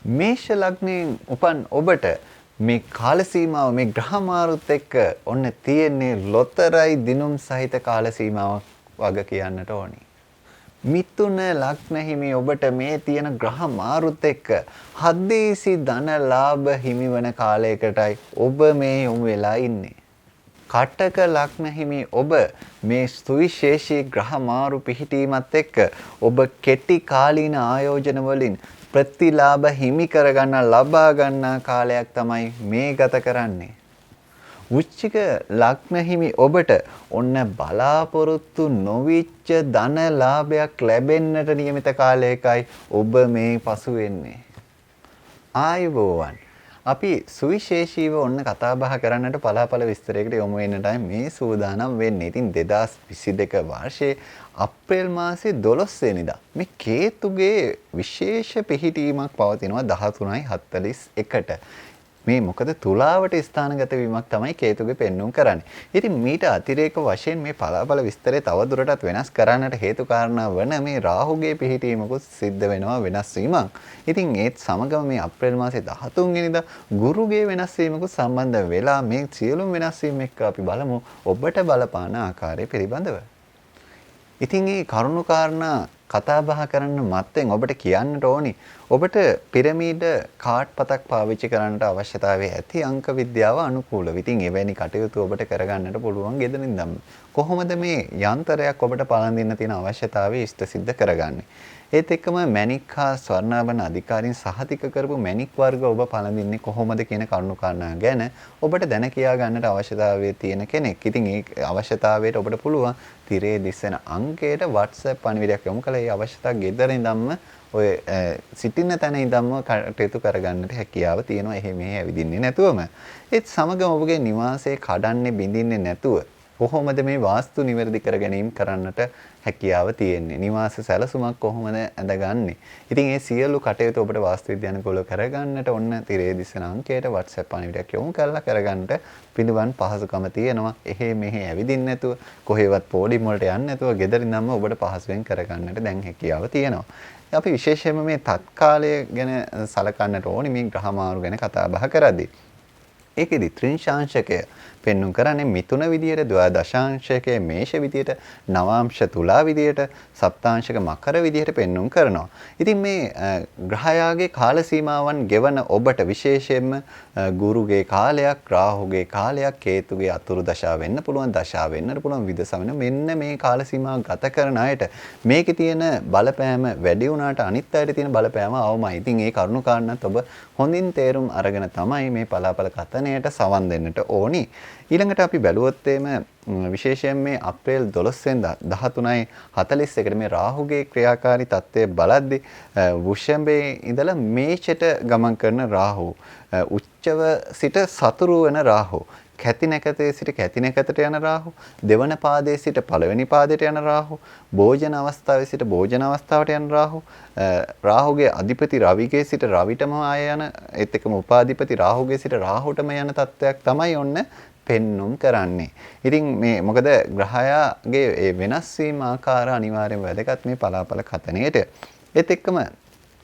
මේෂ ලග්නයෙන් උපන් ඔබට මේ කාල සීමාව මේ ග්‍රහ මාරුත් එක්ක ඔන්න තියෙන්නේ ලොතරයි දිනුම් සහිත කාල සීමාවක් වගේ කියන්නට ඕනි. මිථුන ලග්න හිමි ඔබට මේ තියෙන ග්‍රහ මාරුත් එක්ක හදේසි ධන ලාභ හිමිවන කාලයකටයි ඔබ මේ යොමු වෙලා ඉන්නේ. කටක ලග්න හිමි ඔබ මේ සුවිශේෂී ග්‍රහ මාරු පිහිටීමත් එක්ක ඔබ කෙටි කාලීන ආයෝජන වලින් ප්‍රතිලාභ හිමි කරගන්න ලබා ගන්නා කාලයක් තමයි මේ ගත කරන්නේ. වෘශ්චික ලග්න හිමි ඔබට ඔන්න බලාපොරොත්තු නොවිච්ච ධන ලාභයක් ලැබෙන්නට නියමිත කාලයකයි ඔබ මේ පසු වෙන්නේ. ආයුබෝවන්. අපි සුවිශේෂීව ඔන්න කතා බහ කරන්නට පලාපල විස්තරයකට යොමු වෙන්නටයි මේ සූදානම් වෙන්නේ. ඉතින් 2022 වර්ෂයේ අප්‍රේල් මාසේ 12 වෙනිදා මේ කේතුගේ විශේෂ පිහිටීමක් පවතිනවා 13:41ට. මේ මොකද තුලාවට ස්ථානගත වීමක් තමයි කේතුගේ පෙන්වුම් කරන්නේ. ඉතින් මීට අතිරේක වශයෙන් මේ පලාපල විස්තරය තව දුරටත් වෙනස් කරන්නට හේතු කාරණා වන මේ රාහුගේ පිහිටීමකුත් සිද්ධ වෙනවා වෙනස් වීමක්. ඉතින් ඒත් සමගම මේ අප්‍රේල් මාසේ 13 වෙනිදා ගුරුගේ වෙනස් වීමකුත් සම්බන්ධ වෙලා මේ සියලුම වෙනස් වීම් එක්ක අපි බලමු ඔබට බලපාන ආකාරය පිළිබඳව. ඉතින් මේ කරුණු කාරණා කතා බහ කරන්න මත්තෙන් ඔබට කියන්නට ඕනි ඔබට පිරමීඩ කාඩ් පතක් පාවිච්චි කරන්නට අවශ්‍යතාවය ඇති අංක විද්‍යාව අනුකූලව. ඉතින් එවැනි කටයුතු ඔබට කරගන්නට පුළුවන් ගෙදරින්දම. කොහොමද මේ යන්ත්‍රයක් ඔබට පලඳින්න තියෙන අවශ්‍යතාවය ඉෂ්ට සිද්ධ කරගන්නේ? ඒත් එක්කම මැණික් හා ස්වර්ණාභරණ අධිකාරීන් සහතික කරපු මැණික් වර්ග ඔබ පළඳින්නේ කොහොමද කියන කරුණු කාරණා ගැන ඔබට දැන කියා ගන්නට අවශ්‍යතාවය තියෙන කෙනෙක්. ඉතින් ඒ අවශ්‍යතාවයට ඔබට පුළුවන් තිරේ දිස්සෙන අංකයට WhatsApp පණිවිඩයක් යොමු කළා. ඒ අවශ්‍යතාව ගෙදර ඉඳන්ම ඔය සිටින තැන ඉඳන්ම කටයුතු කරගන්නට හැකියාව තියෙනවා. එහෙ මෙහෙ ඇවිදින්නේ නැතුවම. ඒත් සමගම ඔබගේ නිවාසය කඩන්නේ බිඳින්නේ නැතුව කොහොමද මේ වාස්තු නිවැරදි කර ගැනීම කරන්නට හැකියාව තියෙන්නේ? නිවාස සැලසුමක් කොහොමද ඇඳගන්නේ? ඉතින් මේ සියලු කටයුතු ඔබට වාස්තු විද්‍යානුකූලව කරගන්නට ඔන්න තිරේ දිස්සන අංකයට WhatsApp පණිවිඩයක් යොමු කරලා කරගන්නට පිළිවන් පහසුකම තියෙනවා. එහෙ මෙහෙ ඇවිදින්න නැතුව කොහෙවත් පොඩි මොලට යන්න නැතුව ගෙදර ඉඳන්ම ඔබට පහසුවෙන් කරගන්නට දැන් හැකියාව තියෙනවා. අපි විශේෂයෙන්ම මේ තත්කාලය ගැන සලකන්නට ඕනි මේ ග්‍රහ මාරු ගැන කතා බහ කරද්දී. ඒකෙදි ත්‍රිංශාංශකය පෙන්වුම් කරන්නේ මිථුන විදියට, ද්වාදශාංශකය මේෂ විදියට, නවාංශ තුලා විදියට, සප්තාංශක මකර විදියට පෙන්වුම් කරනවා. ඉතින් මේ ග්‍රහයාගේ කාල සීමාවන් ගෙවන ඔබට විශේෂයෙන්ම ගුරුගේ කාලයක්, රාහුගේ කාලයක්, කේතුගේ අතුරු දශා වෙන්න පුළුවන්, දශා වෙන්නට පුළුවන්, විදසා වෙන මෙන්න මේ කාල සීමාව ගත කරන අයට මේකේ තියෙන බලපෑම වැඩි වුණාට අනිත් අයට තියෙන බලපෑම අවමයි. ඉතින් ඒ කරුණු කාරණාත් ඔබ හොඳින් තේරුම් අරගෙන තමයි මේ පලාපල කතනයට සවන් දෙන්නට ඕනි. ඊළඟට අපි බැලුවොත් විශේෂයෙන් මේ අප්‍රේල් 12 වෙනිදා 13:41ට මේ රාහුගේ ක්‍රියාකාරී තත්ත්වය බලද්දී වෘෂභයේ ඉඳලා මේෂයට ගමන් කරන රාහු, උච්චව සිට සතුරු වෙන රාහු, කැති නැකතේ සිට කැති නැකතට යන රාහු, දෙවන පාදයේ සිට පළවෙනි පාදයට යන රාහු, භෝජන අවස්ථාවේ සිට භෝජන අවස්ථාවට යන රාහු, රාහුගේ අධිපති රවිගේ සිට රවිටම ආය යන, ඒත් එක්කම උපාධිපති රාහුගේ සිට රාහුටම යන තත්ත්වයක් තමයි ඔන්න පෙන්눔 කරන්නේ. ඉතින් මේ මොකද ග්‍රහයාගේ ඒ වෙනස් වීම ආකාර අනිවාර්යයෙන්ම වැදගත් මේ පලාපල කතනයේට. ඒත් එක්කම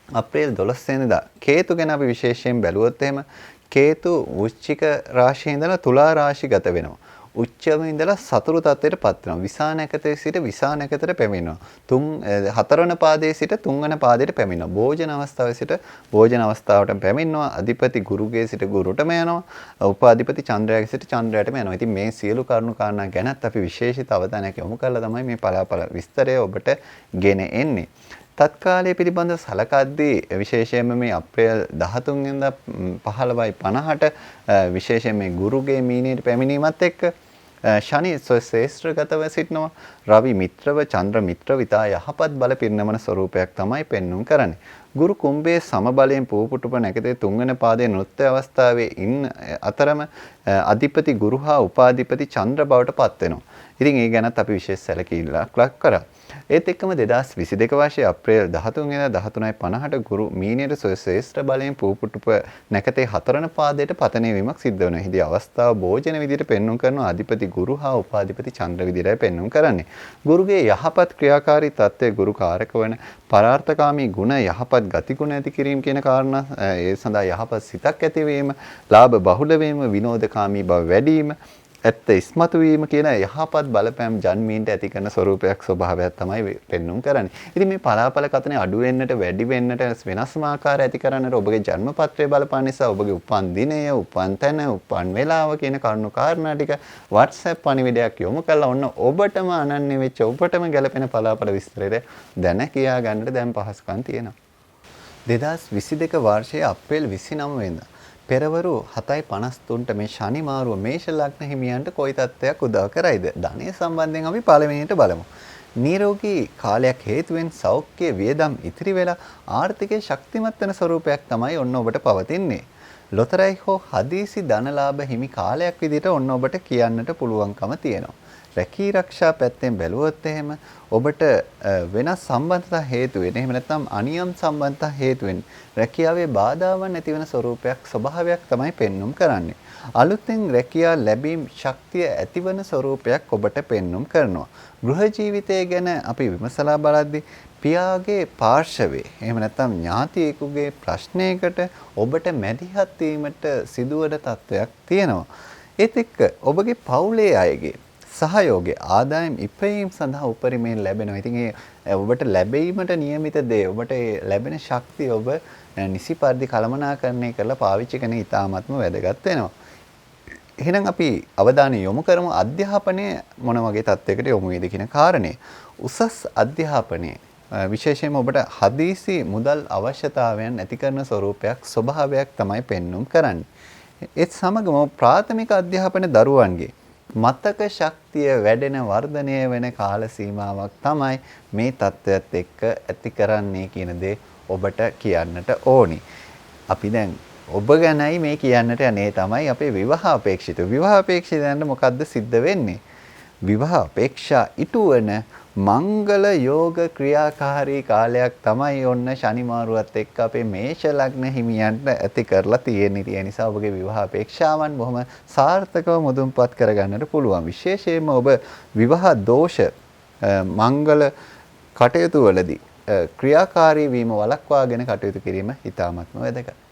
අප්‍රේල් 12 වෙනිදා කේතු ගැන අපි විශේෂයෙන් බැලුවොත් එහෙම කේතු වෘශ්චික රාශියේ ඉඳලා තුලා රාශිගත වෙනවා. උච්චව ඉඳලා සතුරු තත්ත්වයට පත් වෙනවා. විසානකතේ සිට විසානකතට පැමිණෙනවා. හතරවන පාදයේ සිට තුන්වන පාදයට පැමිණෙනවා. භෝජන අවස්ථාවේ සිට භෝජන අවස්ථාවට පැමිණෙනවා. අධිපති ගුරුගේ සිට ගුරුටම යනවා. උපාධිපති චන්ද්‍රයාගේ සිට චන්ද්‍රයාටම යනවා. ඉතින් මේ සියලු කරුණු කාරණා ගැනත් අපි විශේෂිත අවධානයක් යොමු කරලා තමයි මේ පලාපල විස්තරය ඔබට ගෙන එන්නේ. තත්කාලය පිළිබඳව සලකද්දී විශේෂයෙන්ම මේ අප්‍රේල් 13 වෙනිදා 15:50ට විශේෂයෙන් මේ ගුරුගේ මීනයට පැමිණීමත් එක්ක ශනි ශ්‍රේෂ්ඨගතව සිටිනවා. රවි මිත්‍රව, චන්ද්‍ර මිත්‍රව ඉතා යහපත් බල පිරිනමන ස්වරූපයක් තමයි පෙන්වුම් කරන්නේ. ගුරු කුම්භයේ සමබලයෙන් පූපුටුප නැකතේ තුන්වන පාදයේ නෘත්‍ය අවස්ථාවේ ඉන්න අතරම අධිපති ගුරු හා උපාධිපති චන්ද්‍ර බවට පත් වෙනවා. ඉතින් ඒ ගැනත් අපි විශේෂ සැලකිල්ලක් ලක් කරා. ඒත් එක්කම 2022 වර්ෂයේ අප්‍රේල් 13 වෙනිදා 13:50ට ගුරු මීනියට ශ්‍රේෂ්ඨ බලයෙන් පූපුටුප නැකතේ 4 පාදයට පතනය වීමක් සිද්ධ වෙනවා. හිදී අවස්ථාව භෝජන විදියට පෙන්වුම් කරන අධිපති ගුරු හා උපාධිපති චන්ද්‍ර විදියටයි පෙන්වුම් කරන්නේ. ගුරුගේ යහපත් ක්‍රියාකාරී තත්ත්වයේ ගුරු කාරක වන පරාර්ථකාමී ගුණ යහපත් ගතිගුණ ඇති කිරීම කියන කාරණා ඒ සඳහා යහපත් සිතක් ඇතිවීම, ලාභ බහුල වීම, විනෝදකාමී බව වැඩි වීම, ඇත්ත ඉස්මතු වීම කියන යහපත් බලපෑම් ජන්මීන්ට ඇති කරන ස්වરૂපයක් ස්වභාවයක් තමයි පෙන්වුම් කරන්නේ. ඉතින් මේ පලාපල කතනේ අඩු වෙන්නට වැඩි වෙන්නට වෙනස්ම ආකාර ඇති කරන්නට ඔබගේ ජන්මපත්‍රය බලපාන නිසා ඔබගේ උපන් දිනය, උපන් තැන, උපන් වේලාව කියන කරුණු කාරණා ටික WhatsApp පණිවිඩයක් යොමු කළා ඔන්න ඔබටම අනන්‍ය වෙච්ච ඔබටම ගැලපෙන පලාපල විස්තරය දැන කියා ගන්නට දැන් පහසුකම් තියෙනවා. 2022 වර්ෂයේ අප්‍රේල් 29 වෙනිදා පෙරවරු 7:53ට මේ ශනි මාරුව මේෂ ලග්න හිමියන්ට කොයි තත්ත්වයක් උදා කරයිද? ධනය සම්බන්ධයෙන් අපි පළවෙනියට බලමු. නිරෝගී කාලයක් හේතුවෙන් සෞඛ්‍ය වියදම් ඉතිරි වෙලා ආර්ථිකයේ ශක්තිමත් වෙන ස්වරූපයක් තමයි ඔන්න ඔබට පවතින්නේ. ලොතරැයි හෝ හදිසි ධනලාභ හිමි කාලයක් විදිහට ඔන්න ඔබට කියන්නට පුළුවන්කම තියෙනවා. රැකී ආරක්ෂා පැත්තෙන් බැලුවොත් එහෙම ඔබට වෙනස් සම්බන්ධතා හේතුවෙන් එහෙම නැත්නම් අනියම් සම්බන්ධතා හේතුවෙන් රැකියාවේ බාධාවන් නැති වෙන ස්වරූපයක් ස්වභාවයක් තමයි පෙන්눔 කරන්නේ. අලුතෙන් රැකියාව ලැබීම් ශක්තිය ඇතිවන ස්වරූපයක් ඔබට පෙන්눔 කරනවා. ගෘහ ජීවිතය ගැන අපි විමසලා බලද්දී පියාගේ පාර්ශවයේ එහෙම නැත්නම් ඥාතියෙකුගේ ප්‍රශ්නයකට ඔබට මැදිහත් වීමට සිදුවන තත්වයක් තියෙනවා. ඒත් එක්ක ඔබගේ පවුලේ අයගේ සහයෝගය ආදායම් ඉපයීම සඳහා උපරිමයෙන් ලැබෙනවා. ඉතින් ඒ ඔබට ලැබීමට නියමිත දේ ඔබට ලැබෙන ශක්තිය ඔබ නිසි පරිදි කළමනාකරණය කරලා පාවිච්චි කරන ඉතාමත්ම වැදගත් වෙනවා. එහෙනම් අපි අවධානය යොමු කරමු අධ්‍යාපනය මොන වගේ තත්යකට යොමු වේද කියන කාරණේ. උසස් අධ්‍යාපනයේ විශේෂයෙන්ම ඔබට හදිසි මුදල් අවශ්‍යතාවයන් ඇති කරන ස්වරූපයක් ස්වභාවයක් තමයි පෙන්눔 කරන්නේ. ඒත් සමගම ප්‍රාථමික අධ්‍යාපන දරුවන්ගේ මතක ශක්තිය වැඩෙන වර්ධනය වෙන කාල සීමාවක් තමයි මේ தත්ත්වයට එක්ක ඇති කරන්නේ කියන දේ ඔබට කියන්නට ඕනි. අපි දැන් ඔබ ගැනයි මේ කියන්නට යන්නේ තමයි අපේ විවාහ අපේක්ෂිත. විවාහ අපේක්ෂිතයන්ට මොකද්ද සිද්ධ වෙන්නේ? විවාහ අපේක්ෂා ඉටුවන මංගල යෝග ක්‍රියාකාරී කාලයක් තමයි ඔන්න ශනි මාරුවත් එක්ක අපේ මේෂ ලග්න හිමියන්ට ඇති කරලා තියෙන්නේ. ඒ නිසා ඔබගේ විවාහ අපේක්ෂාවන් බොහොම සාර්ථකව මුදුන්පත් කරගන්නට පුළුවන්. විශේෂයෙන්ම ඔබ විවාහ දෝෂ මංගල කටයුතු වලදී ක්‍රියාකාරී වීම වළක්වාගෙන කටයුතු කිරීම ඉතාමත්ම වැදගත්.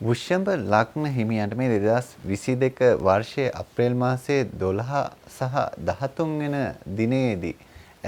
වෘෂභ ලග්න හිමියන්ට මේ 2022 වර්ෂයේ අප්‍රේල් මාසයේ 12 සහ 13 වෙන දිනේදී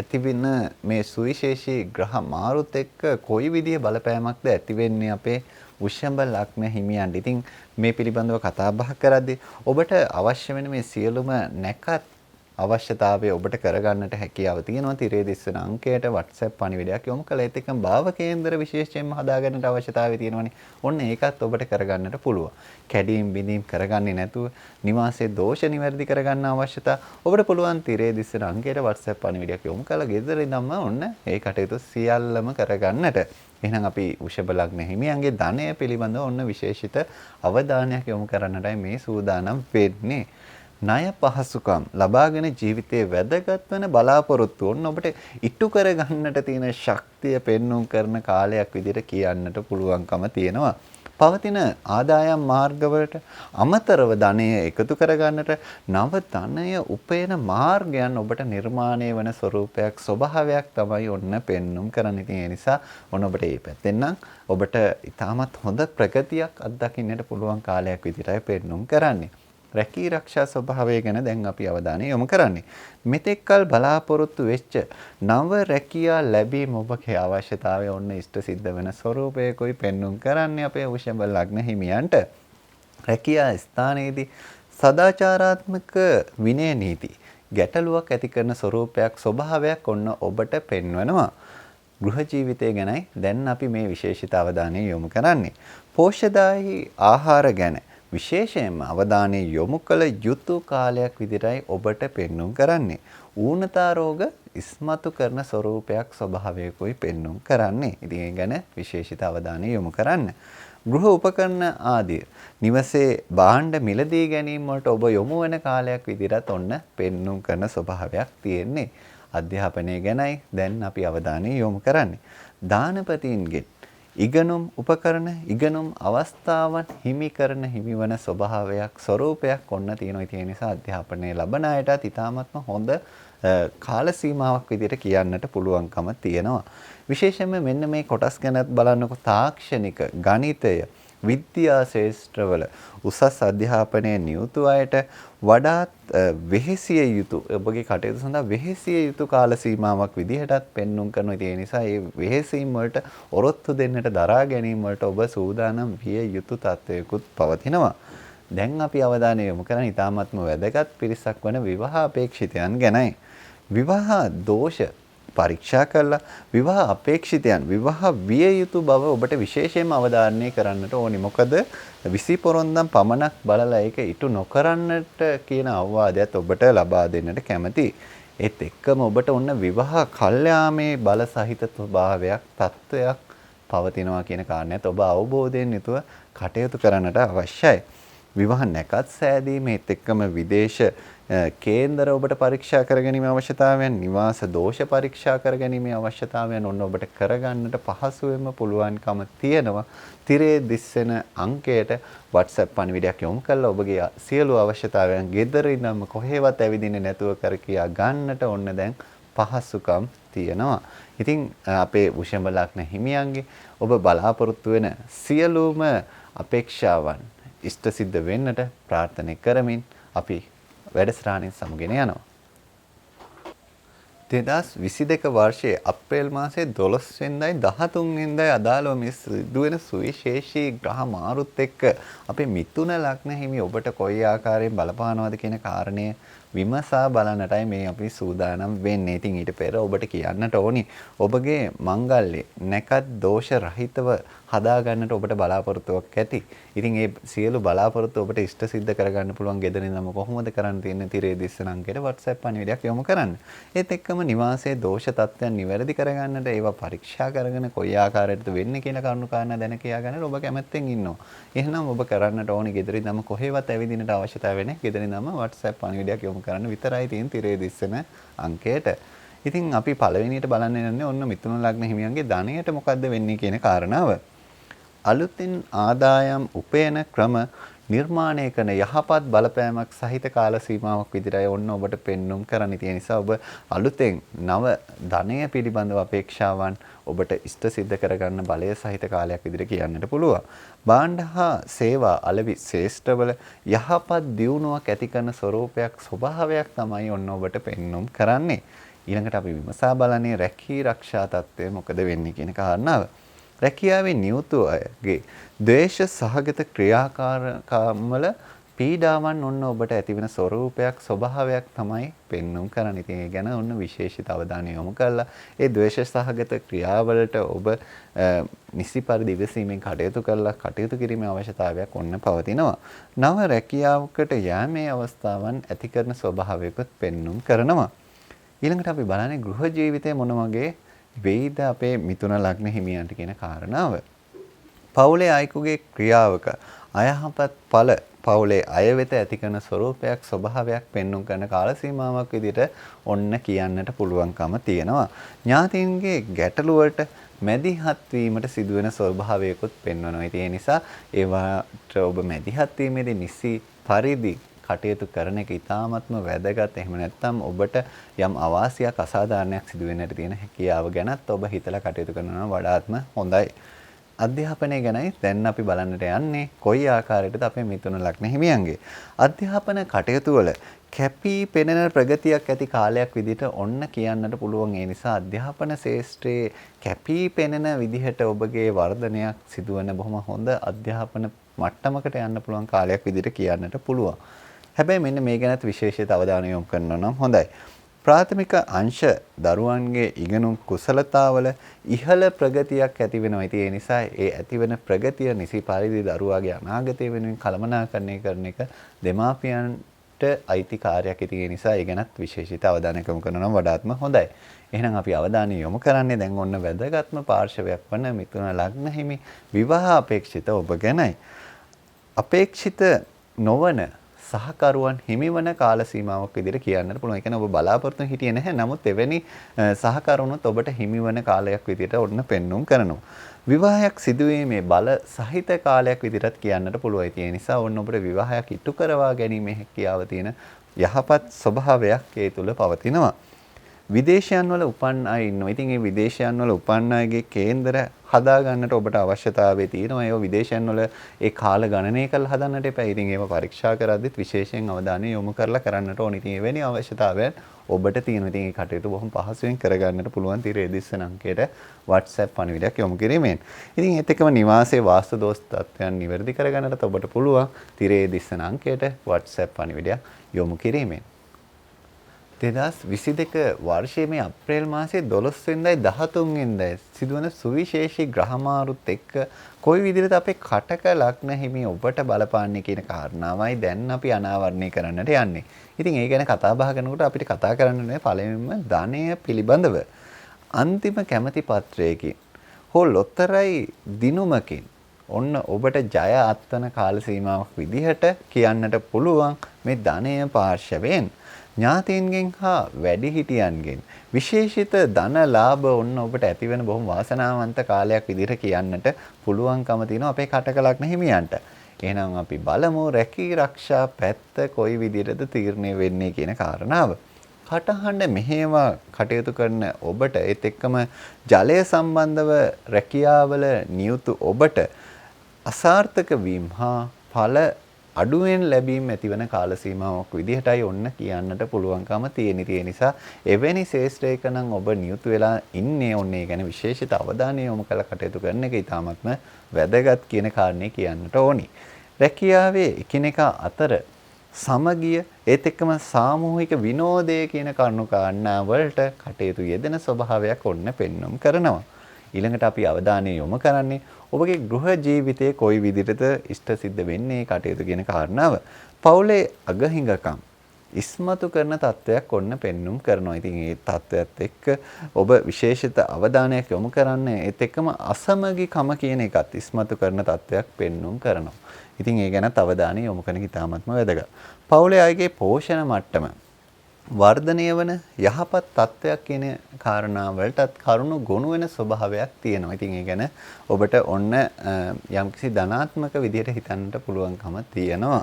ඇතිවෙන මේ සුවිශේෂී ග්‍රහ මාරුත් එක්ක කොයි විදිහේ බලපෑමක්ද ඇති වෙන්නේ අපේ වෘෂභ ලග්න හිමියන්ට. ඉතින් මේ පිළිබඳව කතා බහ කරද්දී ඔබට අවශ්‍ය වෙන මේ සියලුම නැකත් අවශ්‍යතාවය ඔබට කරගන්නට හැකියාව තියෙනවා. තිරේ දිස්වන අංකයට WhatsApp පණිවිඩයක් යොමු කළා. ඒත් එක්කම භාව කේන්දර විශේෂයෙන්ම හදාගන්නට අවශ්‍යතාවය තියෙනවනේ. ඔන්න ඒකත් ඔබට කරගන්නට පුළුවන්. කැඩීම් බිඳීම් කරගන්නේ නැතුව නිවාසයේ දෝෂ නිවැරදි කරගන්න අවශ්‍යතාව ඔබට පුළුවන්. තිරේ දිස්වන අංකයට WhatsApp පණිවිඩයක් යොමු කළා. ගෙදර ඉඳන්ම ඔන්න ඒ කටයුතු සියල්ලම කරගන්නට. එහෙනම් අපි වෘෂභ ලග්න හිමියන්ගේ ධනය පිළිබඳව ඔන්න විශේෂිත අවධානයක් යොමු කරන්නටයි මේ සූදානම් වෙන්නේ. ණය පහසුකම් ලබාගෙන ජීවිතයේ වැදගත් වෙන බලාපොරොත්තු ඔන්න ඔබට ඉටු කර ගන්නට තියෙන ශක්තිය පෙන්වුම් කරන කාලයක් විදිහට කියන්නට පුළුවන්කම තියෙනවා. පවතින ආදායම් මාර්ගවලට අමතරව ධනය එකතු කර ගන්නට නව ධනය උපයන මාර්ගයන් ඔබට නිර්මාණය වන ස්වરૂපයක් ස්වභාවයක් තමයි ඔන්න පෙන්වුම් කරන්නේ. ඉතින් ඒ නිසා ඔන්න ඔබට මේ පැත්තෙන් නම් ඔබට ඉතාමත් හොඳ ප්‍රගතියක් අත්දකින්නට පුළුවන් කාලයක් විදිහටයි පෙන්වුම් කරන්නේ. රැකී රක්ෂා ස්වභාවය ගැන දැන් අපි අවධානය යොමු කරන්නේ. මෙතෙක්කල් බලාපොරොත්තු වෙච්ච නව රැකියා ලැබීම ඔබගේ අවශ්‍යතාවය ඔන්න ඉෂ්ට සිද්ධ වෙන ස්වરૂපයකයි පෙන්වුම් කරන්නේ අපේ වෘෂභ ලග්න හිමියන්ට. රැකියා ස්ථානයේදී සදාචාරාත්මක විනය නීති ගැටලුවක් ඇති කරන ස්වરૂපයක් ස්වභාවයක් ඔන්න ඔබට පෙන්වනවා. ගෘහ ජීවිතය ගැනයි දැන් අපි මේ විශේෂිත අවධානය යොමු කරන්නේ. පෝෂ්‍යදායී ආහාර ගැන විශේෂයෙන්ම අවධානය යොමු කළ යුතු කාලයක් විදිහටයි ඔබට පෙන්වුම් කරන්නේ. ඌනතා රෝග ඉස්මතු කරන ස්වરૂපයක් ස්වභාවයකයි පෙන්වුම් කරන්නේ. ඉතින් ඒ ගැන විශේෂිත අවධානය යොමු කරන්න. ගෘහ උපකරණ ආදී නිවසේ භාණ්ඩ මිලදී ගැනීම වලට ඔබ යොමු වෙන කාලයක් විදිහට ඔන්න පෙන්වුම් කරන ස්වභාවයක් තියෙන්නේ. අධ්‍යාපනය ගැනයි දැන් අපි අවධානය යොමු කරන්නේ. දානපතීන්ගෙන් ඉගෙනුම් උපකරණ ඉගෙනුම් අවස්ථාවන් හිමි කරන හිමිවන ස්වභාවයක් ස්වરૂපයක් ඔන්න තියෙනවා. ඒ නිසා අධ්‍යාපනයේ ලබන අයටත් ඉතාමත්ම හොඳ කාල සීමාවක් විදිහට කියන්නට පුළුවන්කම තියෙනවා. විශේෂයෙන්ම මෙන්න මේ කොටස් ගැනත් බලන්නකො තාක්ෂණික ගණිතය විද්‍යා ශාස්ත්‍රවල උසස් අධ්‍යාපනයේ නියුතු අයට වඩාත් වෙහෙසිය යුතු ඔබගේ කටයුතු සඳහා වෙහෙසිය යුතු කාල සීමාවක් විදිහටත් පෙන්වුම් කරනවා. ඒ නිසා මේ වෙහෙසීම් වලට ඔරොත්තු දෙන්නට දරා ගැනීම වලට ඔබ සූදානම් විය යුතු තත්වයකුත් පවතිනවා. දැන් අපි අවධානය යොමු කරන්නේ ඉතාමත්ම වැදගත් පිරිසක් වන විවාහ අපේක්ෂිතයන් ගැනයි. විවාහ දෝෂ පරීක්ෂා කළා විවාහ අපේක්ෂිතයන් විවාහ විය යුතු බව ඔබට විශේෂයෙන්ම අවධාරණය කරන්නට ඕනි. මොකද 20 පොරොන්දම් පමණක් බලලා ඒක ඉටු නොකරන්නට කියන අවවාදයත් ඔබට ලබා දෙන්නට කැමතියි. ඒත් එක්කම ඔබට ඔන්න විවාහ කල්යාමේ බල සහිත ස්වභාවයක් තත්වයක් පවතිනවා කියන කාරණයත් ඔබ අවබෝධයෙන් යුතුව කටයුතු කරන්නට අවශ්‍යයි. විවාහ නැකත් සෑදීමේත් එක්කම විදේශ කේන්දර ඔබට පරීක්ෂා කරගැනීමේ අවශ්‍යතාවයන් නිවාස දෝෂ පරීක්ෂා කරගැනීමේ අවශ්‍යතාවයන් ඔන්න ඔබට කරගන්නට පහසුවෙන්ම පුළුවන්කම තියෙනවා. තිරේ දිස්සෙන අංකයට WhatsApp පණිවිඩයක් යොමු කරලා ඔබගේ සියලු අවශ්‍යතාවයන් ගෙදර ඉඳන්ම කොහෙවත් ඇවිදින්නේ නැතුව කර කියා ගන්නට ඔන්න දැන් පහසුකම් තියෙනවා. ඉතින් අපේ වෘෂභ ලග්න හිමියන්ගේ ඔබ බලාපොරොත්තු වෙන සියලුම අපේක්ෂාවන් ඉෂ්ට සිද්ධ වෙන්නට ප්‍රාර්ථනා කරමින් අපි වැඩසටහනින් සමුගෙන යනවා. 2022 වර්ෂයේ අප්‍රේල් මාසයේ 12 වෙනිදායි 13 වෙනිදායි අදාළව මේ සිදුවෙන සුවිශේෂී ග්‍රහ මාරුත් එක්ක අපේ මිථුන ලග්න හිමි ඔබට කොයි ආකාරයෙන් බලපානවද කියන කාරණය විමසා බලන්නටයි මේ අපි සූදානම් වෙන්නේ. ඉතින් ඊට පෙර ඔබට කියන්නට ඕනි ඔබගේ මංගල්‍ය නැකත් දෝෂ රහිතව හදා ගන්නට ඔබට බලාපොරොත්තුවක් ඇති. ඉතින් ඒ සියලු බලාපොරොත්තු ඔබට ඉෂ්ට සිද්ධ කරගන්න පුළුවන් ගෙදරින්ම කොහොමද කරන්න තියෙන්නේ? තිරේ දිස්සන අංකයට WhatsApp පණිවිඩයක් යොමු කරන්න. ඒත් එක්කම නිවාසයේ දෝෂ තත්ත්වයන් නිවැරදි කරගන්නට ඒවා පරීක්ෂා කරගෙන කොයි ආකාරයකටද වෙන්නේ කියන කරුණු කාරණා දැන කියා ගන්න ඔබ කැමැත්තෙන් ඉන්නවා. එහෙනම් ඔබ කරන්නට ඕනි ගෙදරින්ම කොහෙවත් ඇවිදින්නට අවශ්‍යතාවය නැහැ. ගෙදරින්ම WhatsApp පණිවිඩයක් යොමු කරන්න විතරයි තියෙන තිරේ දිස්සන අංකයට. ඉතින් අපි පළවෙනියට බලන්න යන්නේ ඔන්න මිථුන ලග්න හිමියන්ගේ ධනයට මොකද්ද වෙන්නේ කියන කාරණාව. අලුතින් ආදායම් උපයන ක්‍රම නිර්මාණය කරන යහපත් බලපෑමක් සහිත කාල සීමාවක් විදිහටයි ඔන්න ඔබට පෙන්눔 කරන්න තියෙන නිසා ඔබ අලුතෙන් නව ධනය පිළිබඳව අපේක්ෂාවන් ඔබට ඉෂ්ට සිද්ධ කරගන්න බලය සහිත කාලයක් විදිහට කියන්නට පුළුවන්. භාණ්ඩ හා සේවා අලෙවි ශේෂ්ඨවල යහපත් දියුණුවක් ඇති කරන ස්වરૂපයක් ස්වභාවයක් තමයි ඔන්න ඔබට පෙන්눔 කරන්නේ. ඊළඟට අපි විමසා බලන්නේ රැකී ආරක්ෂා තත්ත්වය මොකද වෙන්නේ කියන කාරණාව. රැකියාවේ නියුතු අයගේ ද්වේෂ සහගත ක්‍රියාකාරකම්වල පීඩාවන් ඔන්න ඔබට ඇතිවෙන ස්වરૂපයක් ස්වභාවයක් තමයි පෙන්වුම් කරන්නේ. ඉතින් ඒ ගැන ඔන්න විශේෂිත අවධානය යොමු කරලා ඒ ද්වේෂ සහගත ක්‍රියාවලට ඔබ නිසි පරිදි ඉවසීමෙන් කටයුතු කරලා කටයුතු කිරීමේ අවශ්‍යතාවයක් ඔන්න පවතිනවා. නව රැකියාවකට යෑමේ අවස්ථාවන් ඇති කරන ස්වභාවයකුත් පෙන්වුම් කරනවා. ඊළඟට අපි බලන්නේ ගෘහ ජීවිතය මොන වගේ වෙයිද අපේ මිථුන ලග්න හිමියන්ට කියන කාරණාව. පවුලේ අයෙකුගේ ක්‍රියාවක අයහපත් ඵල පවුලේ අය වෙත ඇති කරන ස්වરૂපයක් ස්වභාවයක් පෙන්වුම් කරන කාල සීමාවක් විදිහට ඔන්න කියන්නට පුළුවන්කම තියෙනවා. ඥාතීන්ගේ ගැටලු වලට මැදිහත් වීමට සිදුවෙන ස්වභාවයකුත් පෙන්වනවා. ඒ නිසා ඒවට ඔබ මැදිහත් වීමේදී නිසි පරිදි කටයුතු කරන එක ඉතාමත්ම වැදගත්. එහෙම නැත්නම් ඔබට යම් අවාසියක් අසාධාරණයක් සිදු වෙන්නට තියෙන හැකියාව ගැනත් ඔබ හිතලා කටයුතු කරනවා වඩාත්ම හොඳයි. අධ්‍යාපනය ගැනයි දැන් අපි බලන්නට යන්නේ කොයි ආකාරයකටද අපේ මිථුන ලග්න හිමියන්ගේ අධ්‍යාපන කටයුතු වල කැපී පෙනෙන ප්‍රගතියක් ඇති කාලයක් විදිහට ඔන්න කියන්නට පුළුවන්. ඒ නිසා අධ්‍යාපන ශාස්ත්‍රයේ කැපී පෙනෙන විදිහට ඔබගේ වර්ධනයක් සිදුවන බොහොම හොඳ අධ්‍යාපන මට්ටමකට යන්න පුළුවන් කාලයක් විදිහට කියන්නට පුළුවන්. හැබැයි මෙන්න මේ ගැනත් විශේෂිත අවධානය යොමු කරනවා නම් හොඳයි. ප්‍රාථමික අංශ දරුවන්ගේ ඉගෙනුම් කුසලතාවල ඉහළ ප්‍රගතියක් ඇති වෙනවා. ඉතින් ඒ නිසා ඒ ඇතිවන ප්‍රගතිය නිසි පරිදි දරුවාගේ අනාගතය වෙනුවෙන් කළමනාකරණය කරන එක දෙමාපියන්ට අයිති කාර්යයක්. ඉතින් ඒ නිසා ඒ ගැනත් විශේෂිත අවධානයක් යොමු කරනවා නම් වඩාත්ම හොඳයි. එහෙනම් අපි අවධානය යොමු කරන්නේ දැන් ඔන්න වැදගත්ම පාර්ශවයක් වන මිථුන ලග්න හිමි විවාහ අපේක්ෂිත ඔබ ගැනයි. අපේක්ෂිත නොවන සහකරුවන් හිමිවන කාල සීමාවක් විදිහට කියන්නට පුළුවන්. ඒ කියන්නේ ඔබ බලාපොරොත්තු හිටියේ නැහැ. නමුත් එවැනි සහකරුණුත් ඔබට හිමිවන කාලයක් විදිහට ඔන්න පෙන්눔 කරනවා. විවාහයක් සිදුවීමේ බල සහිත කාලයක් විදිහට කියන්නට පුළුවන්. ඒ නිසා ඔන්න ඔබට විවාහයක් ඉටු කරවා ගැනීමේ හැකියාව තියෙන යහපත් ස්වභාවයක් ඒ තුල පවතිනවා. විදේශයන් වල උපන් අය ඉන්නවා. ඉතින් මේ විදේශයන් වල උපන් අයගේ කේන්දර හදා ගන්නට ඔබට අවශ්‍යතාවය තියෙනවා. ඒ විදේශයන් වල ඒ කාල ගණනය කරලා හදන්නට එපා. ඉතින් ඒව පරීක්ෂා කරද්දිත් විශේෂයෙන් අවධානය යොමු කරලා කරන්නට ඕනේ. ඉතින් එවැනි අවශ්‍යතාවයන් ඔබට තියෙනවා. ඉතින් මේ කටයුතු බොහොම පහසුවෙන් කරගන්නට පුළුවන් තිරේ දිස්සන අංකයට WhatsApp පණිවිඩයක් යොමු කිරීමෙන්. ඉතින් ඒත් එක්කම නිවාසයේ වාස්තු දෝෂ තත්ත්වයන් නිවැරදි කරගන්නට ඔබට පුළුවන් තිරේ දිස්සන අංකයට WhatsApp පණිවිඩයක් යොමු කිරීමෙන්. 2022 වර්ෂයේ මේ අප්‍රේල් මාසයේ 12 වෙනිදායි 13 වෙනිදායි සිදුවන සුවිශේෂී ග්‍රහමාරුත් එක්ක කොයි විදිහට අපේ කටක ලග්න හිමි ඔබට බලපාන්නේ කියන කාරණාවයි දැන් අපි අනාවරණය කරන්නට යන්නේ. ඉතින් ඒ ගැන කතා බහ කරනකොට අපිට කතා කරන්න ඕනේ පළවෙනිම ධනය පිළිබඳව. අන්තිම කැමැති පත්‍රයකින් හෝ ලොතරැයි දිනුමකින් ඔන්න ඔබට ජය අත්වන කාල සීමාවක් විදිහට කියන්නට පුළුවන් මේ ධනය පාර්ශවයෙන්. ඥාතීන්ගෙන් හා වැඩිහිටියන්ගෙන් විශේෂිත ධන ලාභ ඔන්න ඔබට ඇතිවෙන බොහොම වාසනාවන්ත කාලයක් විදිහට කියන්නට පුළුවන්කම තියෙනවා අපේ කටක ලග්න හිමියන්ට. එහෙනම් අපි බලමු රැකී ආරක්ෂා පැත්ත කොයි විදිහටද තීරණය වෙන්නේ කියන කාරණාව. කටහඬ මෙහෙම කටයුතු කරන ඔබට ඒත් එක්කම ජලය සම්බන්ධව රැකියාවල නියුතු ඔබට අසාර්ථක වීම හා ඵල අඩුවෙන් ලැබීම ඇතිවන කාල සීමාවක් විදිහටයි ඔන්න කියන්නට පුළුවන්කම තියෙන. ඒ නිසා එවැනි ශේෂ්ත්‍රයක නම් ඔබ නියුතු වෙලා ඉන්නේ ඔන්න ඒ ගැන විශේෂිත අවධානය යොමු කරලා කටයුතු කරන එක ඉතාමත්ම වැදගත් කියන කාරණේ කියන්නට ඕනි. රැකියාවේ එකිනෙකා අතර සමගිය ඒත් එක්කම සාමූහික විනෝදය කියන කරුණු කාරණා වලට කටයුතු යෙදෙන ස්වභාවයක් ඔන්න පෙන්වම් කරනවා. ඊළඟට අපි අවධානය යොමු කරන්නේ ඔබගේ ගෘහ ජීවිතයේ කොයි විදිහටද ඉෂ්ට සිද්ධ වෙන්නේ කටයුතු කියන කාරණාව. පවුලේ අගහිඟකම් ඉස්මතු කරන තත්වයක් ඔන්න පෙන්눔 කරනවා. ඉතින් මේ තත්වයට එක්ක ඔබ විශේෂිත අවධානයක් යොමු කරන්නේ ඒත් එක්කම අසමගිකම කියන එකත් ඉස්මතු කරන තත්වයක් පෙන්눔 කරනවා. ඉතින් ඒ ගැනත් අවධානය යොමු කරන එක ඉතාමත්ම වැදගත්. පවුලේ අයගේ පෝෂණ මට්ටම වර්ධනය වන යහපත් තත්වයක් කියන කාරණාවලටත් කරුණු ගොනු වෙන ස්වභාවයක් තියෙනවා. ඉතින් ඒ ගැන ඔබට ඔන්න යම්කිසි ධනාත්මක විදිහට හිතන්නට පුළුවන්කම තියෙනවා.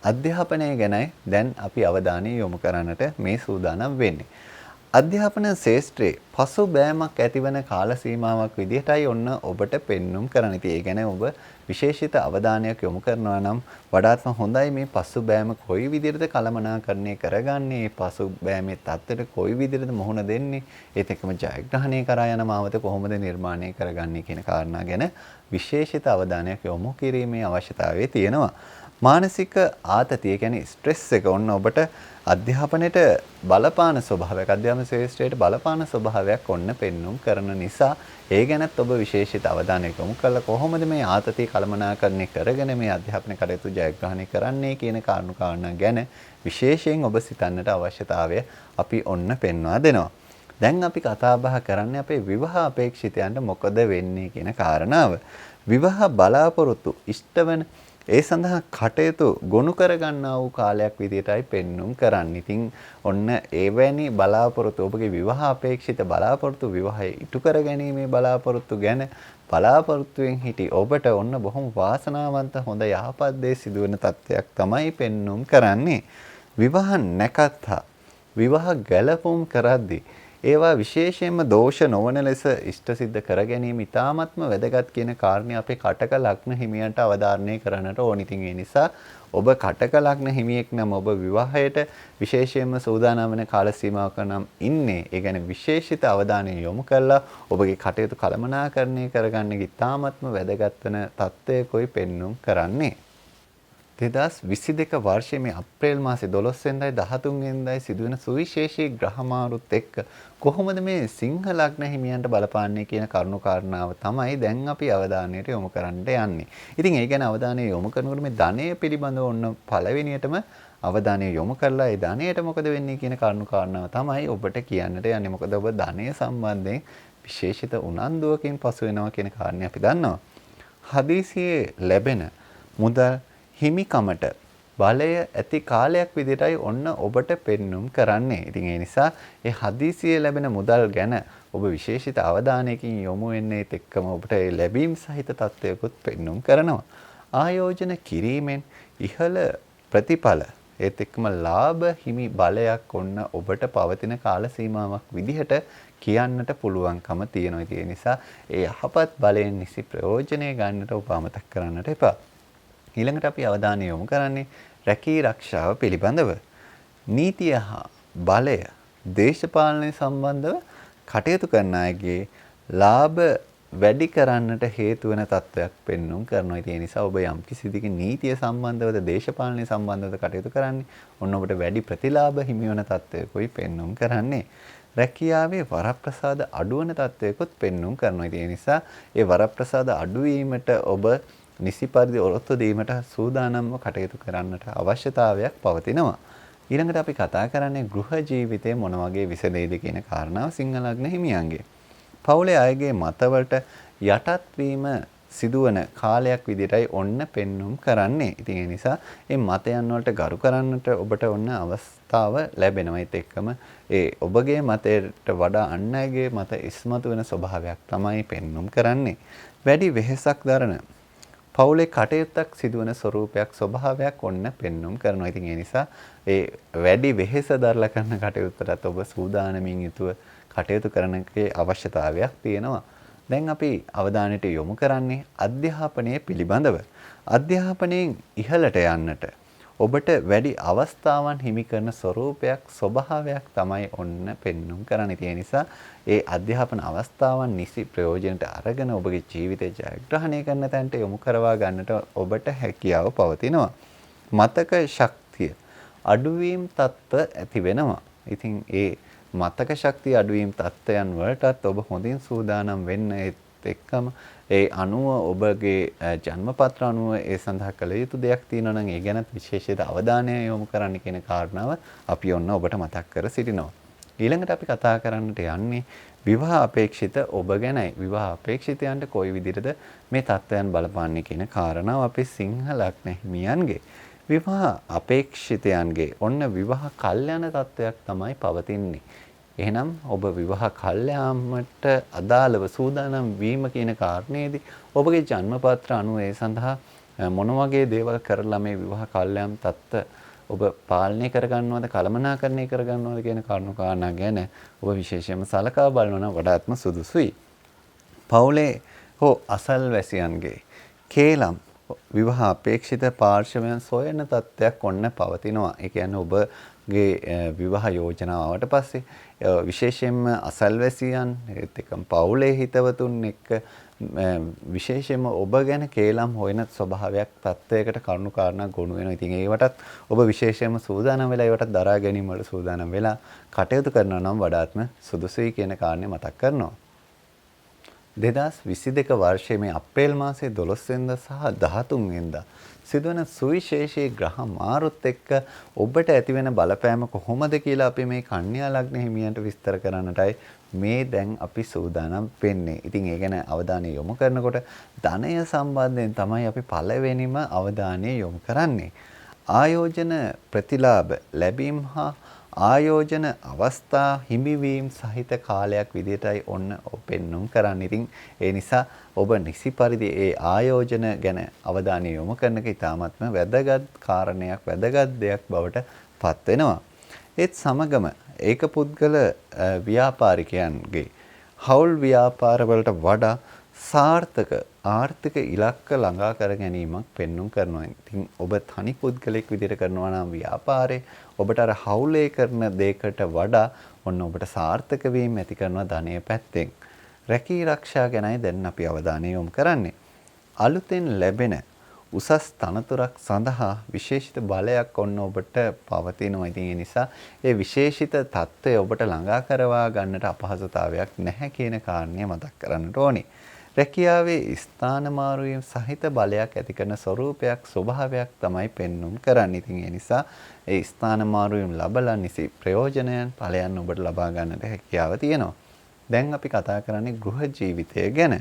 අධ්‍යාපනය ගැනයි දැන් අපි අවධානය යොමු කරන්නට මේ සූදානම් වෙන්නේ. අධ්‍යාපන ශාස්ත්‍රයේ පසුබෑමක් ඇතිවන කාල සීමාවක් විදිහටයි ඔන්න ඔබට පෙන්눔 කරන්න. ඉතින් ඒ ගැන ඔබ විශේෂිත අවධානයක් යොමු කරනවා නම් වඩාත්ම හොඳයි. මේ පසුබෑම කොයි විදිහටද කළමනාකරණය කරගන්නේ, මේ පසුබෑමේ තත්ත්වයට කොයි විදිහටද මුහුණ දෙන්නේ, ඒත් එක්කම ජයග්‍රහණය කරා යන මාවත කොහොමද නිර්මාණය කරගන්නේ කියන කාරණා ගැන විශේෂිත අවධානයක් යොමු කිරීමේ අවශ්‍යතාවය තියෙනවා. මානසික ආතතිය කියන්නේ ස්ට්‍රෙස් එක ඔන්න ඔබට අධ්‍යාපනයේට බලපාන ස්වභාවයක්, අධ්‍යාපන ශ්‍රේෂ්ඨයට බලපාන ස්වභාවයක් ඔන්න පෙන්눔 කරන නිසා ඒ ගැනත් ඔබ විශේෂිත අවධානයක් යොමු කළා. කොහොමද මේ ආතතිය කළමනාකරණය කරගෙන මේ අධ්‍යාපන කටයුතු ජයග්‍රහණය කරන්නේ කියන කාරණා ගැන විශේෂයෙන් ඔබ සිතන්නට අවශ්‍යතාවය අපි ඔන්න පෙන්වා දෙනවා. දැන් අපි කතා බහ කරන්නේ අපේ විවාහ අපේක්ෂිතයන්ට මොකද වෙන්නේ කියන කාරණාව. විවාහ බලාපොරොත්තු ඉෂ්ටවන ඒ සඳහා කටයුතු ගොනු කරගන්නා වූ කාලයක් විදිහටයි පෙන්눔 කරන්නේ. ඉතින් ඔන්න එවැනි බලාපොරොත්තු ඔබගේ විවාහ අපේක්ෂිත බලාපොරොත්තු විවාහය ඉටු කර ගැනීමේ බලාපොරොත්තු ගැන බලාපොරොත්තුෙන් හිටි ඔබට ඔන්න බොහොම වාසනාවන්ත හොඳ යහපත් දේ සිදුවෙන තත්ත්වයක් තමයි පෙන්눔 කරන්නේ. විවාහ නැකත්තා විවාහ ගැලපුම් කරද්දී ඒවා විශේෂයෙන්ම දෝෂ නොවන ලෙස ඉෂ්ට සිද්ධ කර ගැනීම ඉතාමත්ම වැදගත් කියන කාරණේ අපේ කටක ලග්න හිමියන්ට අවධාරණය කරන්නට ඕනි. ඉතින් ඒ නිසා ඔබ කටක ලග්න හිමියෙක් නම් ඔබ විවාහයට විශේෂයෙන්ම සූදානම් වෙන කාල සීමාවක නම් ඉන්නේ. ඒ කියන්නේ විශේෂිත අවධානය යොමු කරලා ඔබගේ කටයුතු කළමනාකරණය කරගන්න ඉතාමත්ම වැදගත් වෙන තත්ත්වයකයි පෙන්눔 කරන්නේ. 2022 වර්ෂයේ මේ අප්‍රේල් මාසේ 12 වෙනිදායි 13 වෙනිදායි සිදුවෙන සුවිශේෂී ග්‍රහ මාරුත් එක්ක කොහොමද මේ සිංහ ලග්න හිමියන්ට බලපාන්නේ කියන කරුණු කාරණාව තමයි දැන් අපි අවධානයට යොමු කරන්න යන්නේ. ඉතින් ඒ ගැන අවධානය යොමු කරනකොට මේ ධනය පිළිබඳව ඔන්න පළවෙනියටම අවධානය යොමු කරලා ඒ ධනයට මොකද වෙන්නේ කියන කරුණු කාරණාව තමයි ඔබට කියන්නට යන්නේ. මොකද ඔබ ධනය සම්බන්ධයෙන් විශේෂිත උනන්දුවකින් පසු වෙනවා කියන කාරණේ අපි දන්නවා. හදිසියේ ලැබෙන මුදල් හිමිකමට බලය ඇති කාලයක් විදිහටයි ඔන්න ඔබට පෙන්눔 කරන්නේ. ඉතින් ඒ නිසා ඒ හදිසියේ ලැබෙන මුදල් ගැන ඔබ විශේෂිත අවධානයකින් යොමු වෙන්නේ එක්කම ඔබට ඒ ලැබීම් සහිත තත්ත්වයකුත් පෙන්눔 කරනවා. ආයෝජන කිරීමෙන් ඉහළ ප්‍රතිඵල ඒත් එක්කම ලාභ හිමි බලයක් ඔන්න ඔබට පවතින කාල සීමාවක් විදිහට කියන්නට පුළුවන්කම තියෙනවා. ඒ නිසා ඒ යහපත් බලයෙන් නිසි ප්‍රයෝජනය ගන්නට ඔබ අමතක කරන්නට එපා. ඊළඟට අපි අවධානය යොමු කරන්නේ රැකී ආරක්ෂාව පිළිබඳව. නීතිය හා බලය දේශපාලනය සම්බන්ධව කටයුතු කරන අයගේ ලාභ වැඩි කරන්නට හේතු වෙන තත්ත්වයක් පෙන්눔 කරනවා. ඒ නිසා ඔබ යම් කිසි දෙයක නීතිය සම්බන්ධවද දේශපාලනය සම්බන්ධවද කටයුතු කරන්නේ ඔන්න ඔබට වැඩි ප්‍රතිලාභ හිමි වෙන තත්ත්වයකයි පෙන්눔 කරන්නේ. රැකියාවේ වරප්‍රසාද අඩු වෙන තත්ත්වයකොත් පෙන්눔 කරනවා. ඒ නිසා ඒ වරප්‍රසාද අඩු වීමට ඔබ නිසි පරිදි ඔරොත්තු දීමට සූදානම්ව කටයුතු කරන්නට අවශ්‍යතාවයක් පවතිනවා. ඊළඟට අපි කතා කරන්නේ ගෘහ ජීවිතයේ මොන වගේ විසඳෙයිද කියන කාරණාව සිංහ ලග්න හිමියන්ගේ. පවුලේ අයගේ මතවලට යටත් වීම සිදුවන කාලයක් විදිහටයි ඔන්න පෙන්눔 කරන්නේ. ඉතින් ඒ නිසා මේ මතයන් වලට ගරු කරන්නට ඔබට ඔන්න අවස්ථාව ලැබෙනවා. ඒත් එක්කම ඒ ඔබගේ මතයට වඩා අන් අයගේ මත ඉස්මතු වෙන ස්වභාවයක් තමයි පෙන්눔 කරන්නේ. වැඩි වෙහෙසක් දරන පවුලේ කටයුත්තක් සිදුවන ස්වරූපයක් ස්වභාවයක් ඔන්න පෙන්눔 කරනවා. ඉතින් ඒ නිසා ඒ වැඩි වෙහෙස දරලා කරන කටයුත්තට ඔබ සූදානමින් යුතුව කටයුතු කරන්නගේ අවශ්‍යතාවයක් තියෙනවා. දැන් අපි අවධානයට යොමු කරන්නේ අධ්‍යාපනය පිළිබඳව. අධ්‍යාපනයෙන් ඉහළට යන්නට ඔබට වැඩි අවස්ථාවන් හිමි කරන ස්වරූපයක් ස්වභාවයක් තමයි ඔන්න පෙන්눔 කරන්නේ. ඒ නිසා ඒ අධ්‍යාපන අවස්ථාවන් නිසි ප්‍රයෝජනට අරගෙන ඔබගේ ජීවිතය ජයග්‍රහණය කරන තැනට යොමු කරවා ගන්නට ඔබට හැකියාව පවතිනවා. මතක ශක්තිය අඩුවීම් තත්ත්ව ඇති වෙනවා. ඉතින් ඒ මතක ශක්තිය අඩුවීම් තත්ත්වයන් වලටත් ඔබ හොඳින් සූදානම් වෙන්න එක්කම ඒ අනුව ඔබගේ ජන්මපත්‍ර අනුව ඒ සඳහා කළ යුතු දෙයක් තියෙනවා නම් ඒ ගැන විශේෂිත අවධානය යොමු කරන්න කියන කාරණාව අපි ඔන්න ඔබට මතක් කර සිටිනවා. ඊළඟට අපි කතා කරන්නට යන්නේ විවාහ අපේක්ෂිත ඔබ ගැනයි. විවාහ අපේක්ෂිතයන්ට කොයි විදිහටද මේ තත්ත්වයන් බලපාන්නේ කියන කාරණාව අපේ සිංහ ලග්න හිමියන්ගේ. විවාහ අපේක්ෂිතයන්ගේ ඔන්න විවාහ කල්යන තත්ත්වයක් තමයි පවතින්නේ. එහෙනම් ඔබ විවාහ කල්යාමට අදාළව සූදානම් වීම කියන කාරණේදී ඔබගේ ජන්මපත්‍ර අනුව ඒ සඳහා මොන වගේ දේවල් කරලා මේ විවාහ කල්යාම් තත්ත්ව ඔබ පාලනය කරගන්නවද කළමනාකරණය කරගන්නවද කියන කරුණු කාරණා ගැන ඔබ විශේෂයෙන්ම සලකා බලනවා නම් වඩාත්ම සුදුසුයි. පවුලේ හෝ අසල්වැසියන්ගේ කේලම් විවාහ අපේක්ෂිත පාර්ශවයන් සොයන තත්ත්වයක් ඔන්න පවතිනවා. ඒ කියන්නේ ඔබගේ විවාහ යෝජනාවට පස්සේ විශේෂයෙන්ම අසල්වැසියන් ඒත් එක්කම පවුලේ හිතවතුන් එක්ක විශේෂයෙන්ම ඔබ ගැන කේලම් හොයන ස්වභාවයක් තත්ත්වයකට කරුණු කාරණා ගොනු වෙනවා. ඉතින් ඒවටත් ඔබ විශේෂයෙන්ම සූදානම් වෙලා ඒවටත් දරා ගැනීම වල සූදානම් වෙලා කටයුතු කරනවා නම් වඩාත්ම සුදුසුයි කියන කාරණේ මතක් කරනවා. 2022 වර්ෂයේ මේ අප්‍රේල් මාසයේ 12 වෙනිදා සහ 13 වෙනිදා සිදුවන සුවිශේෂී ග්‍රහ මාරුත් එක්ක ඔබට ඇතිවෙන බලපෑම කොහොමද කියලා අපි මේ කන්‍යා ලග්න හිමියන්ට විස්තර කරන්නටයි මේ දැන් අපි සූදානම් වෙන්නේ. ඉතින් ඒ ගැන අවධානය යොමු කරනකොට ධනය සම්බන්ධයෙන් තමයි අපි පළවෙනිම අවධානය යොමු කරන්නේ. ආයෝජන ප්‍රතිලාභ ලැබීම හා ආයෝජන අවස්ථා හිමිවීම සහිත කාලයක් විදිහටයි ඔන්න පෙන්눔 කරන්නේ. ඉතින් ඒ නිසා ඔබ නිසි පරිදි ඒ ආයෝජන ගැන අවධානය යොමු කරන එක ඉතාමත්ම වැදගත් කාරණයක් වැදගත් දෙයක් බවට පත් වෙනවා. ඒත් සමගම ඒක පුද්ගල ව්‍යාපාරිකයන්ගේ හවුල් ව්‍යාපාර වලට වඩා සාර්ථක ආර්ථික ඉලක්ක ළඟා කර ගැනීමක් පෙන්눔 කරනවා. ඉතින් ඔබ තනි පුද්ගලෙක් විදිහට කරනවා නම් ව්‍යාපාරේ ඔබට අර හවුලේ කරන දෙයකට වඩා ඔන්න ඔබට සාර්ථක වීම ඇති කරනවා ධනය පැත්තෙන්. රැකී ආරක්ෂා ගැනයි දැන් අපි අවධානය යොමු කරන්නේ. අලුතෙන් ලැබෙන උසස් තනතුරක් සඳහා විශේෂිත බලයක් ඔන්න ඔබට පවතිනවා. ඉතින් ඒ නිසා ඒ විශේෂිත தত্ত্বය ඔබට ළඟා කරවා ගන්නට අපහසුතාවයක් නැහැ කියන කාරණය මතක් කරන්නට ඕනේ. රැකියාවේ ස්ථාන මාරුවීම් සහිත බලයක් ඇති කරන ස්වરૂපයක් ස්වභාවයක් තමයි පෙන්눔 කරන්නේ. ඉතින් ඒ නිසා ඒ ස්ථාන මාරුවීම් ලබලා නිසි ප්‍රයෝජනයන් ඵලයන් ඔබට ලබා ගන්නට හැකියාව තියෙනවා. දැන් අපි කතා කරන්නේ ගෘහ ජීවිතය ගැන.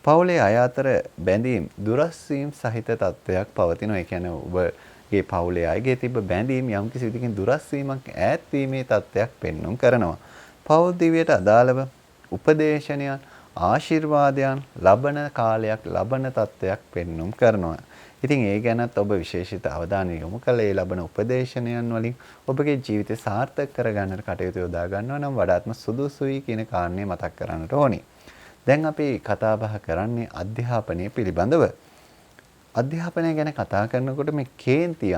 පවුලේ අය අතර බැඳීම් දුරස් වීම සහිත තත්ත්වයක් පවතිනවා. ඒ කියන්නේ ඔබගේ පවුලේ අයගේ තිබ්බ බැඳීම් යම්කිසි විදිහකින් දුරස් වීමක් ඈත් වීමේ තත්ත්වයක් පෙන්눔 කරනවා. පවුල් දිවියට අදාළව උපදේශනයන් ආශිර්වාදයන් ලබන කාලයක් ලබන තත්ත්වයක් පෙන්눔 කරනවා. ඉතින් ඒ ගැනත් ඔබ විශේෂිත අවධානය යොමු කළ ඒ ලබන උපදේශනයන් වලින් ඔබගේ ජීවිතය සාර්ථක කරගන්නට කටයුතු යොදා ගන්නවා නම් වඩාත්ම සුදුසුයි කියන කාරණේ මතක් කරන්නට ඕනි. දැන් අපි කතා බහ කරන්නේ අධ්‍යාපනය පිළිබඳව. අධ්‍යාපනය ගැන කතා කරනකොට මේ කේන්තිය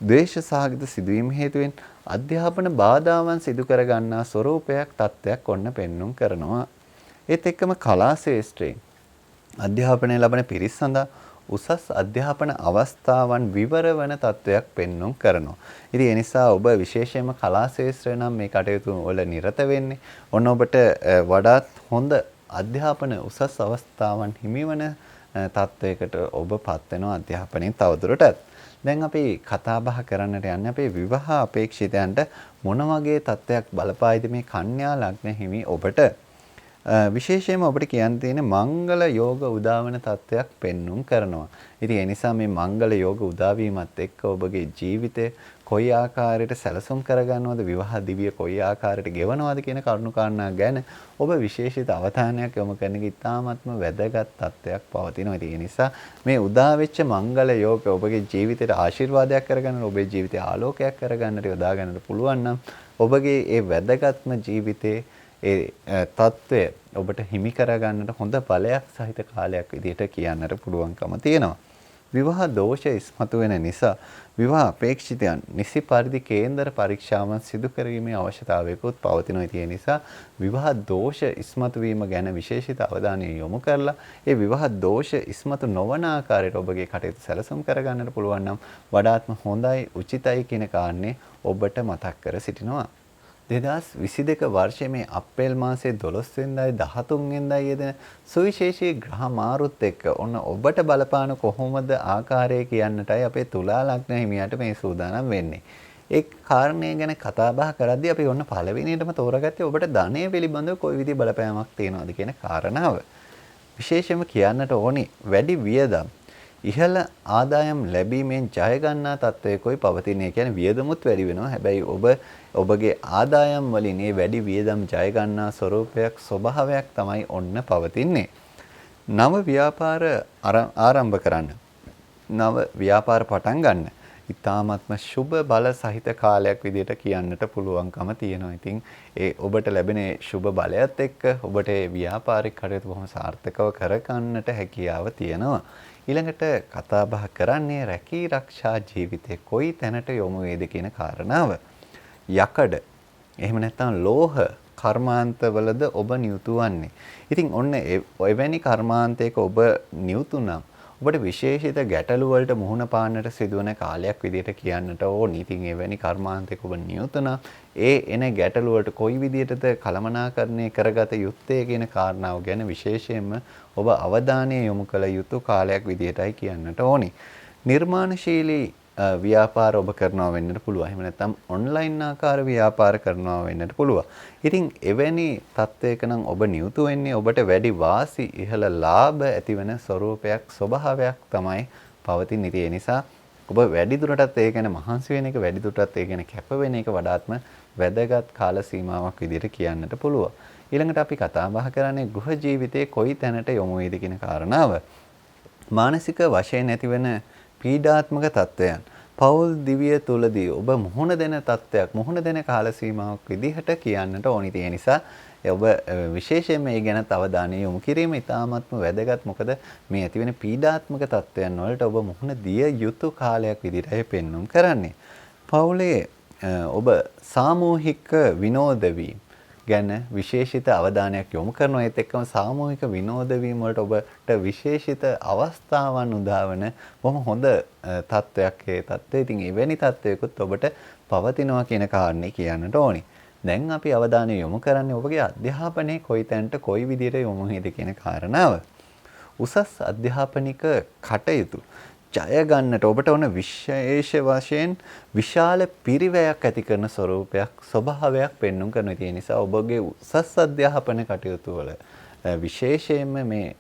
ද්වේෂ සහගත සිදුවීම් හේතුවෙන් අධ්‍යාපන බාධාවන් සිදු කර ගන්නා ස්වરૂපයක් තත්ත්වයක් ඔන්න පෙන්눔 කරනවා. ඒත් එක්කම කලා ශාස්ත්‍රයෙන් අධ්‍යාපනය ලබන පිරිස් සඳහා උසස් අධ්‍යාපන අවස්ථාවන් විවර වන තත්ත්වයක් පෙන්눔 කරනවා. ඉතින් ඒ නිසා ඔබ විශේෂයෙන්ම කලා ශාස්ත්‍රය නම් මේ කටයුතු වල නිරත වෙන්නේ ඔන්න ඔබට වඩාත් හොඳ අධ්‍යාපන උසස් අවස්ථාවන් හිමිවන තත්ත්වයකට ඔබපත් වෙනවා අධ්‍යාපනයෙන් තවදුරටත්. දැන් අපි කතා බහ කරන්නට යන්නේ අපේ විවාහ අපේක්ෂිතයන්ට මොන වගේ තත්ත්වයක් බලපායිද මේ කන්‍යා ලග්න හිමි ඔබට. විශේෂයෙන්ම ඔබට කියන්න තියෙන මංගල යෝග උදාවන තත්ත්වයක් පෙන්눔 කරනවා. ඉතින් ඒ නිසා මේ මංගල යෝග උදාවීමත් එක්ක ඔබගේ ජීවිතය කොයි ආකාරයට සැලසුම් කරගන්නවද විවාහ දිවිය කොයි ආකාරයට ගෙවනවද කියන කරුණු කාරණා ගැන ඔබ විශේෂිත අවධානයක් යොමු කරන එක ඉතාමත්ම වැදගත් තත්ත්වයක් පවතිනවා. ඉතින් ඒ නිසා මේ උදා වෙච්ච මංගල යෝග ඔබගේ ජීවිතයට ආශිර්වාදයක් කරගන්න ඔබේ ජීවිතය ආලෝකයක් කරගන්නට යොදා ගන්නට පුළුවන් නම් ඔබගේ ඒ වැදගත්ම ජීවිතයේ ඒ තත්ත්වය ඔබට හිමි කරගන්නට හොඳ බලයක් සහිත කාලයක් විදිහට කියන්නට පුළුවන්කම තියෙනවා. විවාහ දෝෂ ඉස්මතු වෙන නිසා විවාහ අපේක්ෂිතයන් නිසි පරිදි කේන්දර පරීක්ෂාවන් සිදු කිරීමේ අවශ්‍යතාවයකුත් පවතිනවා. ඒ නිසා විවාහ දෝෂ ඉස්මතු වීම ගැන විශේෂිත අවධානය යොමු කරලා ඒ විවාහ දෝෂ ඉස්මතු නොවන ආකාරයට ඔබගේ කටයුතු සැලසුම් කරගන්නට පුළුවන් නම් වඩාත්ම හොඳයි උචිතයි කියන කාරණේ ඔබට මතක් කර සිටිනවා. 2022 වර්ෂයේ මේ අප්‍රේල් මාසයේ 12 වෙනිදායි 13 වෙනිදායි යෙදෙන සුවිශේෂී ග්‍රහ මාරුත් එක්ක ඔන්න ඔබට බලපාන කොහොමද ආකාරය කියන්නටයි අපේ තුලා ලග්න හිමියාට මේ සූදානම් වෙන්නේ. ඒ කාරණේ ගැන කතා බහ කරද්දී අපි ඔන්න පළවෙනියටම තෝරගත්තේ ඔබට ධනය පිළිබඳව කොයි විදිහේ බලපෑමක් තියෙනවද කියන කාරණාව. විශේෂයෙන්ම කියන්නට ඕනි වැඩි වියදම් ඉහළ ආදායම් ලැබීමෙන් ජය ගන්නා තත්ත්වයකයි පවතින්නේ. කියන්නේ වියදමුත් වැඩි වෙනවා. හැබැයි ඔබගේ ආදායම් වලින් මේ වැඩි වියදම් ජය ගන්නා ස්වરૂපයක් ස්වභාවයක් තමයි ඔන්න පවතින්නේ. නව ව්‍යාපාර ආරම්භ කරන්න. නව ව්‍යාපාර පටන් ගන්න. ඉතාමත්ම සුබ බල සහිත කාලයක් විදිහට කියන්නට පුළුවන්කම තියෙනවා. ඉතින් ඒ ඔබට ලැබෙන සුබ බලයත් එක්ක ඔබට ඒ ව්‍යාපාරික කටයුතු බොහොම සාර්ථකව කරගන්නට හැකියාව තියෙනවා. ඊළඟට කතා බහ කරන්නේ රැකී රක්ෂා ජීවිතේ කොයි තැනට යොමු වේද කියන කාරණාව. යකඩ එහෙම නැත්නම් ලෝහ කර්මාන්තවලද ඔබ නියුතු වන්නේ. ඉතින් ඔන්න එවැනි කර්මාන්තයක ඔබ නියුතු නම් ඔබට විශේෂිත ගැටලු වලට මුහුණ පාන්නට සිදුවන කාලයක් විදිහට කියන්නට ඕනි. ඉතින් එවැනි කර්මාන්තයක ඔබ නියුතු නම් ඒ එන ගැටලු වලට කොයි විදිහටද කළමනාකරණය කරගත යුත්තේ කියන කාරණාව ගැන විශේෂයෙන්ම ඔබ අවධානය යොමු කළ යුතු කාලයක් විදිහටයි කියන්නට ඕනි. නිර්මාණශීලී ව්‍යාපාර ඔබ කරනවා වෙන්නට පුළුවන්. එහෙම නැත්නම් ඔන්ලයින් ආකාර ව්‍යාපාර කරනවා වෙන්නට පුළුවන්. ඉතින් එවැනි තත්වයක නම් ඔබ නියුතු වෙන්නේ ඔබට වැඩි වාසි ඉහළ ලාභ ඇතිවන ස්වરૂපයක් ස්වභාවයක් තමයි පවතින. ඉතින් ඒ නිසා ඔබ වැඩි දුරටත් ඒ ගැන මහන්සි වෙන එක වැඩි දුරටත් ඒ ගැන කැප වෙන එක වඩාත්ම වැදගත් කාල සීමාවක් විදිහට කියන්නට පුළුවන්. ඊළඟට අපි කතා බහ කරන්නේ ගෘහ ජීවිතයේ කොයි තැනට යොමු වේද කියන කාරණාව. මානසික වශයෙන් ඇතිවන පීඩාත්මක තත්වයන් පෞල් දිවිය තුලදී ඔබ මුහුණ දෙන තත්වයක් මුහුණ දෙන කාල සීමාවක් විදිහට කියන්නට ඕනි. ඒ නිසා ඔබ විශේෂයෙන්ම මේ ගැන අවධානය යොමු කිරීම ඉතාමත්ම වැදගත්. මොකද මේ ඇතිවෙන පීඩාත්මක තත්වයන් වලට ඔබ මුහුණ දිය යුතු කාලයක් විදිහටයි පෙන්වුම් කරන්නේ. පෞලේ ඔබ සාමූහික විනෝද වීම ගැන විශේෂිත අවධානයක් යොමු කරනවා. ඒත් එක්කම සාමූහික විනෝද වීම වලට ඔබට විශේෂිත අවස්ථාවන් උදාවන බොහොම හොඳ තත්වයක් ඒ තත්ත්වය. ඉතින් එවැනි තත්වයකුත් ඔබට පවතිනවා කියන කාරණේ කියන්නට ඕනි. දැන් අපි අවධානය යොමු කරන්නේ ඔබගේ අධ්‍යාපනයේ කොයි තැනට කොයි විදිහට යොමු වේද කියන කාරණාව. උසස් අධ්‍යාපනික කටයුතු ජය ගන්නට ඔබට ඕන විශේෂ වශයෙන් විශාල පිරිවැයක් ඇති කරන ස්වરૂපයක් ස්වභාවයක් පෙන්වුම් කරන. ඒ නිසා ඔබගේ උසස් අධ්‍යාපන කටයුතු වල විශේෂයෙන්ම මේ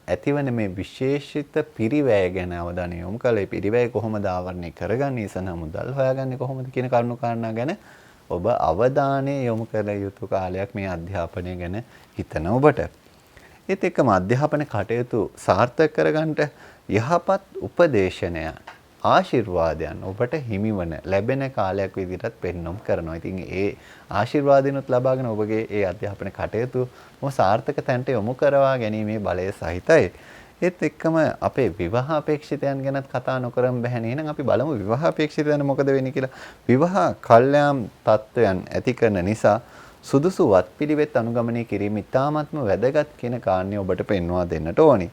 ඇතිවන මේ විශේෂිත පිරිවැය ගැන අවධානය යොමු කළේ. පිරිවැය කොහොමද ආවරණය කරගන්නේ, සඳහා මුදල් හොයාගන්නේ කොහොමද කියන කරුණු කාරණා ගැන ඔබ අවධානය යොමු කළ යුතු කාලයක් මේ අධ්‍යාපනය ගැන හිතන ඔබට. ඒත් එක්කම අධ්‍යාපන කටයුතු සාර්ථක කරගන්නට යහපත් උපදේශනයන් ආශිර්වාදයන් ඔබට හිමිවන ලැබෙන කාලයක් විදිහට පෙන්වුම් කරනවා. ඉතින් ඒ ආශිර්වාදිනුත් ලබාගෙන ඔබගේ ඒ අධ්‍යාපන කටයුතු සාර්ථක තැනට යොමු කරවා ගැනීමේ බලය සහිතයි. ඒත් එක්කම අපේ විවාහ අපේක්ෂිතයන් ගැනත් කතා නොකරම බැහැ නේ. එහෙනම් අපි බලමු විවාහ අපේක්ෂිතයන් මොකද වෙන්නේ කියලා. විවාහ කල්යාම් තත්වයන් ඇති කරන නිසා සුදුසු වත්පිළිවෙත් අනුගමනය කිරීම ඉතාමත්ම වැදගත් කියන කාරණේ ඔබට පෙන්වා දෙන්නට ඕනි.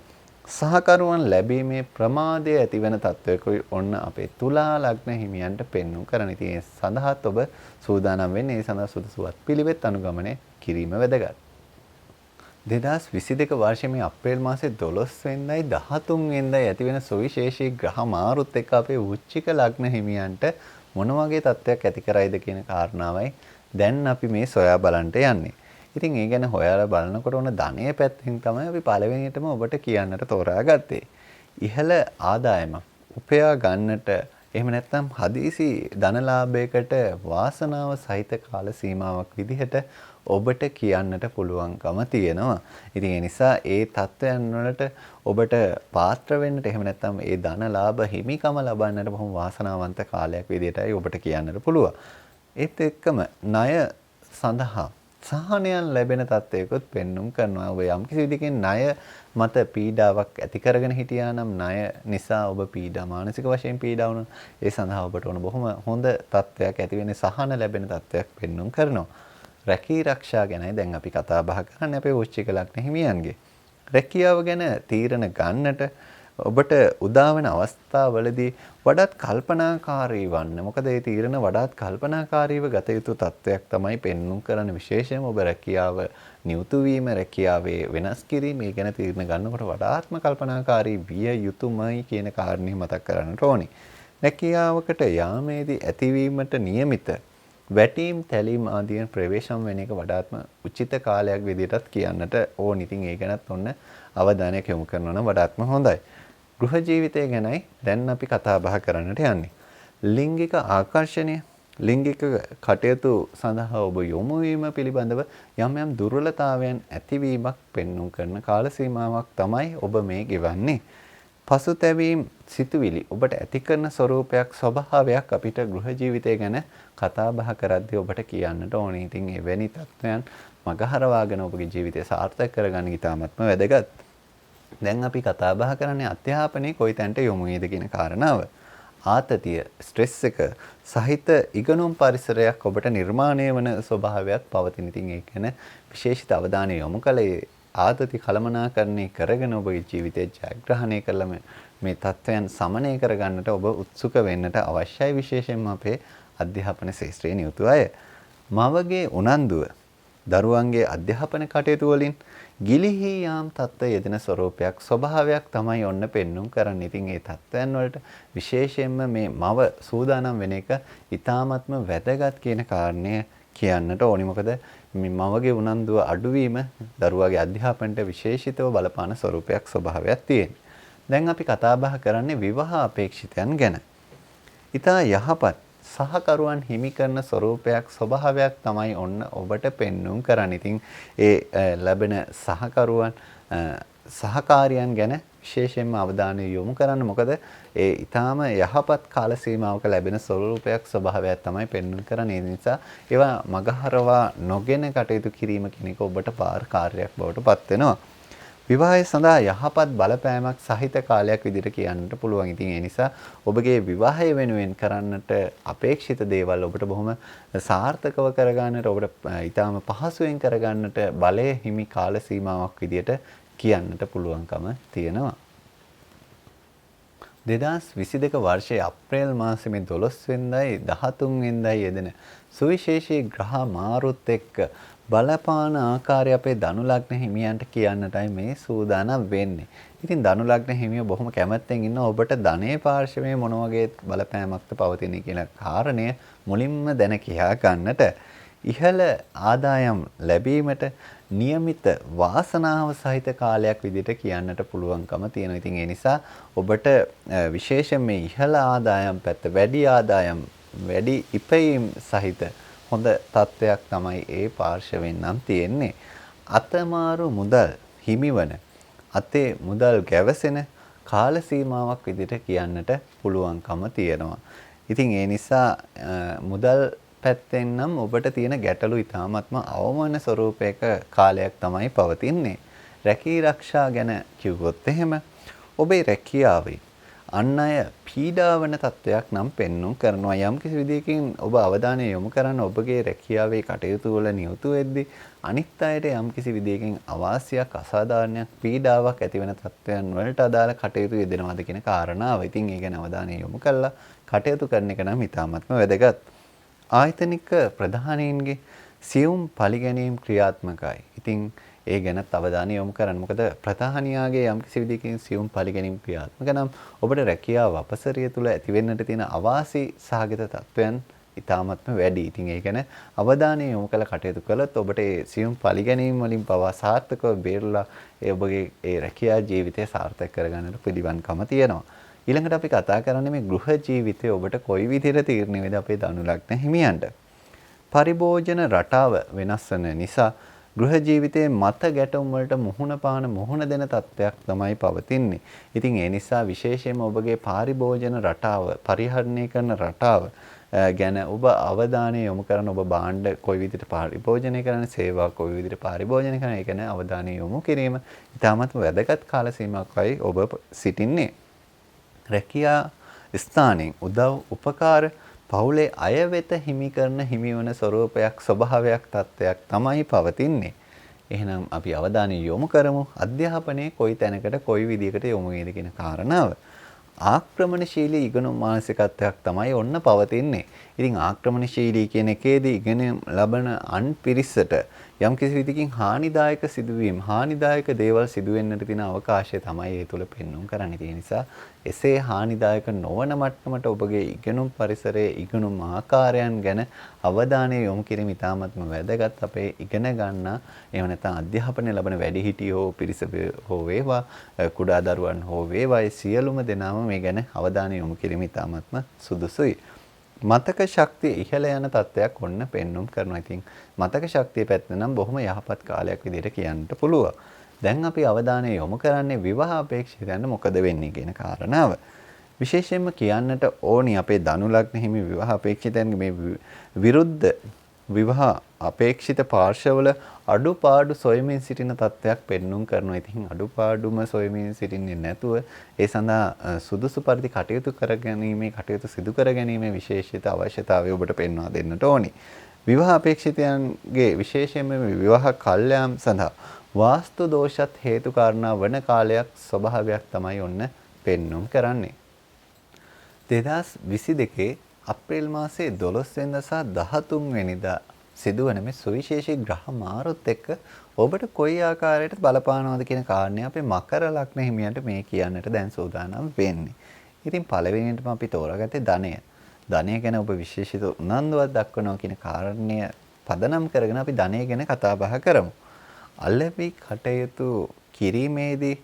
සහකරුවන් ලැබීමේ ප්‍රමාදය ඇතිවන තත්වයකුයි ඔන්න අපේ තුලා ලග්න හිමියන්ට පෙන්වුම් කරන. ඉතින් ඒ සඳහාත් ඔබ සූදානම් වෙන්නේ ඒ සඳහා සුදුසු වත්පිළිවෙත් අනුගමනය කිරීම වැදගත්. 2022 වර්ෂයේ අප්‍රේල් මාසේ 12 වෙනිදායි 13 වෙනිදායි ඇතිවෙන සුවිශේෂී ග්‍රහ මාරුත් එක්ක අපේ වෘශ්චික ලග්න හිමියන්ට මොන වගේ තත්ත්වයක් ඇති කරයිද කියන කාරණාවයි දැන් අපි මේ සොයා බලන්නට යන්නේ. ඉතින් ඒ ගැන හොයලා බලනකොට උන ධනයේ පැත්තෙන් තමයි අපි පළවෙනියටම ඔබට කියන්නට තෝරාගත්තේ. ඉහළ ආදායමක් උපයා ගන්නට එහෙම නැත්නම් හදිසි ධනලාභයකට වාසනාව සහිත කාල සීමාවක් විදිහට ඔබට කියන්නට පුළුවන්කම තියෙනවා. ඉතින් ඒ නිසා ඒ தත්වයන් වලට ඔබට පාත්‍ර වෙන්නට එහෙම නැත්නම් ඒ ධනලාභ හිමිකම ලබන්නට බොහොම වාසනාවන්ත කාලයක් විදිහටයි ඔබට කියන්නට පුළුවන්. ඒත් එක්කම ණය සඳහා සහනයන් ලැබෙන තත්ත්වයකොත් පෙන්වුම් කරනවා. ඔබ යම් කිසි විදිහකින් ණය මත පීඩාවක් ඇති කරගෙන හිටියා නම් ණය නිසා ඔබ මානසික වශයෙන් පීඩා වුණා. ඒ සඳහා ඔබට ඕන බොහොම හොඳ තත්ත්වයක් ඇති වෙන්නේ සහන ලැබෙන තත්ත්වයක් පෙන්වුම් කරනවා. රැකී ආරක්ෂා ගැනයි දැන් අපි කතා බහ කරන්නේ අපේ වෘශ්චික ලග්න හිමියන්ගේ. රැකියාව ගැන තීරණ ගන්නට ඔබට උදාවන අවස්ථාවලදී වඩාත් කල්පනාකාරී වන්න. මොකද මේ තීරණ වඩාත් කල්පනාකාරීව ගත යුතු තත්වයක් තමයි පෙන්වුම් කරන. විශේෂයෙන්ම ඔබ රැකියාව නියුතු වීම, රැකියාවේ වෙනස් කිරීම මේ ගැන තීරණ ගන්නකොට වඩාත්ම කල්පනාකාරී විය යුතුමයි කියන කාරණේ මතක් කරගන්නට ඕනේ. රැකියාවකට යාමේදී ඇතිවීමට නියමිත වැටීම් තැලීම් ආදීන් ප්‍රවේශම් වෙන එක වඩාත්ම උචිත කාලයක් විදිහටත් කියන්නට ඕන. ඉතින් ඒ ගැනත් ඔන්න අවධානයක් යොමු කරනවා නම් වඩාත්ම හොඳයි. ගෘහ ජීවිතය ගැනයි දැන් අපි කතා බහ කරන්නට යන්නේ. ලිංගික ආකර්ෂණය, ලිංගික කටයුතු සඳහා ඔබ යොමු වීම පිළිබඳව යම් යම් දුර්වලතාවයන් ඇතිවීමක් පෙන්වුම් කරන කාල සීමාවක් තමයි ඔබ මේ ගෙවන්නේ. පසුතැවීම් සිතුවිලි ඔබට ඇති කරන ස්වરૂපයක් ස්වභාවයක් අපිට ගෘහ ජීවිතය ගැන කතා බහ කරද්දී ඔබට කියන්නට ඕනේ. ඉතින් එවැනි තත්ත්වයන් මගහරවාගෙන ඔබගේ ජීවිතය සාර්ථක කරගන්න ඉතාමත්ම වැදගත්. දැන් අපි කතා බහ කරන්නේ අධ්‍යාපනයේ කොයි තැනට යොමු වේද කියන කාරණාව. ආතතිය, ස්ට්‍රෙස් එක සහිත ඉගෙනුම් පරිසරයක් ඔබට නිර්මාණය වන ස්වභාවයක් පවතින. ඉතින් ඒක ගැන විශේෂිත අවධානය යොමු කළේ ආතති කළමනාකරණය කරගෙන ඔබගේ ජීවිතය ජයග්‍රහණය කළ මේ තත්ත්වයන් සමනය කරගන්නට ඔබ උත්සුක වෙන්නට අවශ්‍යයි. විශේෂයෙන්ම අපේ අධ්‍යාපන ශාස්ත්‍රයේ නියුතු අය. මවගේ උනන්දුව දරුවන්ගේ අධ්‍යාපන කටයුතු වලින් ගිලිහි යාම් තත්ත්වය යෙදෙන ස්වરૂපයක් ස්වභාවයක් තමයි ඔන්න පෙන්눔 කරන්නේ. ඉතින් ඒ තත්ත්වයන් වලට විශේෂයෙන්ම මේ මව සූදානම් වෙන එක ඊ타ත්ම වැදගත් කියන කාරණය කියන්නට ඕනි. මොකද මේ මවගේ උනන්දුව අඩුවීම දරුවාගේ අධ්‍යාපනයට විශේෂිතව බලපාන ස්වરૂපයක් ස්වභාවයක් තියෙනවා. දැන් අපි කතා බහ කරන්නේ විවාහ අපේක්ෂිතයන් ගැන. ඊට යහපත් සහකරුවන් හිමි කරන ස්වરૂපයක් ස්වභාවයක් තමයි ඔන්න ඔබට පෙන්눔 කරන්නේ. ඉතින් ඒ ලැබෙන සහකරුවන් සහකාරියන් ගැන විශේෂයෙන්ම අවධානය යොමු කරන්න. මොකද ඒ ඊටාම යහපත් කාල සීමාවක ලැබෙන ස්වરૂපයක් ස්වභාවයක් තමයි පෙන්눔 කරන්නේ. ඒ නිසා ඒවා මගහරවා නොගෙන කටයුතු කිරීම කියන එක ඔබට පාර කාර්යයක් බවට පත් වෙනවා. විවාහය සඳහා යහපත් බලපෑමක් සහිත කාලයක් විදිහට කියන්නට පුළුවන්. ඉතින් ඒ නිසා ඔබගේ විවාහය වෙනුවෙන් කරන්නට අපේක්ෂිත දේවල් ඔබට බොහොම සාර්ථකව කරගන්නට ඔබට ඊටාම පහසුවෙන් කරගන්නට බලය හිමි කාල සීමාවක් විදිහට කියන්නට පුළුවන්කම තියෙනවා. 2022 වර්ෂයේ අප්‍රේල් මාසයේ 12 වෙනිදායි 13 වෙනිදායි යෙදෙන සුවිශේෂී ග්‍රහ මාරුත් එක්ක බලපාන ආකාරය අපේ ධනු ලග්න හිමියන්ට කියන්නටයි මේ සූදානම් වෙන්නේ. ඉතින් ධනු ලග්න හිමියෝ බොහොම කැමැත්තෙන් ඉන්නවා ඔබට ධනේ පාර්ශවයේ මොන වගේ බලපෑමක්ද පවතින්නේ කියන කාරණය මුලින්ම දැන කියා ගන්නට. ඉහළ ආදායම් ලැබීමට નિયમિત වාසනාව සහිත කාලයක් විදිහට කියන්නට පුළුවන්කම තියෙනවා. ඉතින් ඒ නිසා ඔබට විශේෂයෙන් මේ ඉහළ ආදායම් පැත්ත වැඩි ආදායම් වැඩි ඉපයීම් සහිත හොඳ තත්ත්වයක් තමයි ඒ පාර්ශවෙන් නම් තියෙන්නේ. අතමාරු මුදල් හිමිවන අතේ මුදල් ගැවසෙන කාල සීමාවක් විදිහට කියන්නට පුළුවන්කම තියෙනවා. ඉතින් ඒ නිසා මුදල් පැත්තෙන් නම් ඔබට තියෙන ගැටලු ඉතාමත්ම අවමන ස්වરૂපයක කාලයක් තමයි පවතින්නේ. රැකී ආරක්ෂා ගැන කිව්වොත් එහෙම ඔබේ රැකියාවේ අන් අය පීඩා වන තත්ත්වයක් නම් පෙන්눔 කරනවා. යම් කිසි විදිහකින් ඔබ අවධානය යොමු කරන්න ඔබගේ රැකියාවේ කටයුතු වල නියුතු වෙද්දී අනිත් අයට යම් කිසි විදිහකින් අවාසියක් අසාධාරණයක් පීඩාවක් ඇති වෙන තත්ත්වයන් වලට අදාළ කටයුතු යෙදෙනවාද කියන කාරණාව. ඉතින් ඒ ගැන අවධානය යොමු කළා කටයුතු කරන එක නම් ඉතාමත්ම වැදගත්. ආයතනික ප්‍රධානීන්ගේ සියුම් පරිගැනීම් ක්‍රියාත්මකයි. ඉතින් ඒ ගැනත් අවධානය යොමු කරන්න. මොකද ප්‍රධානියාගේ යම් කිසි විදිහකින් සියුම් පරිගැනීම් ක්‍රියාත්මක නම් ඔබට රැකියාව අපසරිය තුල ඇති වෙන්නට තියෙන අවාසි සහගත තත්වයන් ඉතාමත්ම වැඩි. ඉතින් ඒ ගැන අවධානය යොමු කළ කටයුතු කළොත් ඔබට ඒ සියුම් පරිගැනීම් වලින් පවා සාර්ථකව බේරලා ඔබගේ ඒ රැකියා ජීවිතය සාර්ථක කරගන්නට පිළිවන්කම තියෙනවා. ඊළඟට අපි කතා කරන්නේ මේ ගෘහ ජීවිතය ඔබට කොයි විදිහට තීරණය වේද අපේ ධනු ලග්න හිමියන්ට. පරිභෝජන රටාව වෙනස් වෙන නිසා ගෘහ ජීවිතයේ මත ගැටුම් වලට මුහුණ දෙන තත්ත්වයක් තමයි පවතින්නේ. ඉතින් ඒ නිසා විශේෂයෙන්ම ඔබගේ පරිභෝජන රටාව පරිහරණය කරන රටාව ගැන ඔබ අවධානය යොමු කරන ඔබ භාණ්ඩ කොයි විදිහට පරිභෝජනය කරන සේවා කොයි විදිහට පරිභෝජනය කරන ඒ ගැන අවධානය යොමු කිරීම ඉතාමත් වැදගත් කාල සීමාවකයි ඔබ සිටින්නේ. රැකියා ස්ථානයෙන් උදව් උපකාර පවුලේ අය වෙත හිමි කරන හිමිවන ස්වરૂපයක් ස්වභාවයක් තත්ත්වයක් තමයි පවතින්නේ. එහෙනම් අපි අවධානය යොමු කරමු අධ්‍යාපනයේ කොයි තැනකට කොයි විදිහකට යොමු වේද කියන කාරණාව. ආක්‍රමණශීලී ඉගෙනුම් මානසිකත්වයක් තමයි ඔන්න පවතින්නේ. ඉතින් ආක්‍රමණශීලී කියන එකේදී ඉගෙන ලබන අන් පිරිසට යම් කිසි විදිහකින් හානිදායක සිදුවීම් හානිදායක දේවල් සිදු වෙන්නට තියෙන අවකාශය තමයි ඒ තුල පෙන්වුම් කරන්නේ. ඒ නිසා එසේ හානිදායක නොවන මට්ටමට ඔබගේ ඉගෙනුම් පරිසරයේ ඉගෙනුම් ආකාරයන් ගැන අවධානය යොමු කිරීම ඉතාමත්ම වැදගත්. අපේ ඉගෙන ගන්න එහෙම නැත්නම් අධ්‍යාපනය ලබන වැඩිහිටියෝ පිරිස හෝ වේවා කුඩා දරුවන් හෝ වේවා සියලුම දෙනාම මේ ගැන අවධානය යොමු කිරීම ඉතාමත්ම සුදුසුයි. මතක ශක්තිය ඉහළ යන තත්ත්වයක් ඔන්න පෙන්눔 කරනවා. ඉතින් මතක ශක්තිය පැත්ත නම් බොහොම යහපත් කාලයක් විදිහට කියන්නට පුළුවන්. දැන් අපි අවධානය යොමු කරන්නේ විවාහ අපේක්ෂිතයන්ට මොකද වෙන්නේ කියන කාරණාව. විශේෂයෙන්ම කියන්නට ඕනි අපේ ධනු ලග්න හිමි විවාහ අපේක්ෂිතයන්ගේ මේ විරුද්ධ විවාහ අපේක්ෂිත පාර්ශවවල අඩුපාඩු සොයමින් සිටින තත්ත්වයක් පෙන්눔 කරනවා. ඉතින් අඩුපාඩුම සොයමින් සිටින්නේ නැතුව ඒ සඳහා සුදුසු පරිදි කටයුතු කටයුතු සිදු කර ගැනීමේ විශේෂිත අවශ්‍යතාවය ඔබට පෙන්වා දෙන්නට ඕනි. විවාහ අපේක්ෂිතයන්ගේ විශේෂයෙන්ම විවාහ කල්යාම් සඳහා වාස්තු දෝෂත් හේතු කාරණා වන කාලයක් ස්වභාවයක් තමයි ඔන්න පෙන්눔 කරන්නේ. 2022 අප්‍රේල් මාසයේ 12 වෙනිදා සහ 13 වෙනිදා සිදුවන මේ සුවිශේෂී ග්‍රහ මාරුත් එක්ක ඔබට කොයි ආකාරයකට බලපානවද කියන කාරණේ අපේ මකර ලග්න හිමියන්ට මේ කියන්නට දැන් සූදානම් වෙන්නේ. ඉතින් පළවෙනියටම අපි තෝරාගත්තේ ධනය. ධනය ගැන ඔබ විශේෂිත උනන්දුවක් දක්වනවා කියන කාරණය පදනම් කරගෙන අපි ධනය ගැන කතා බහ කරමු. අලෙවි කටයුතු කිරීමේදී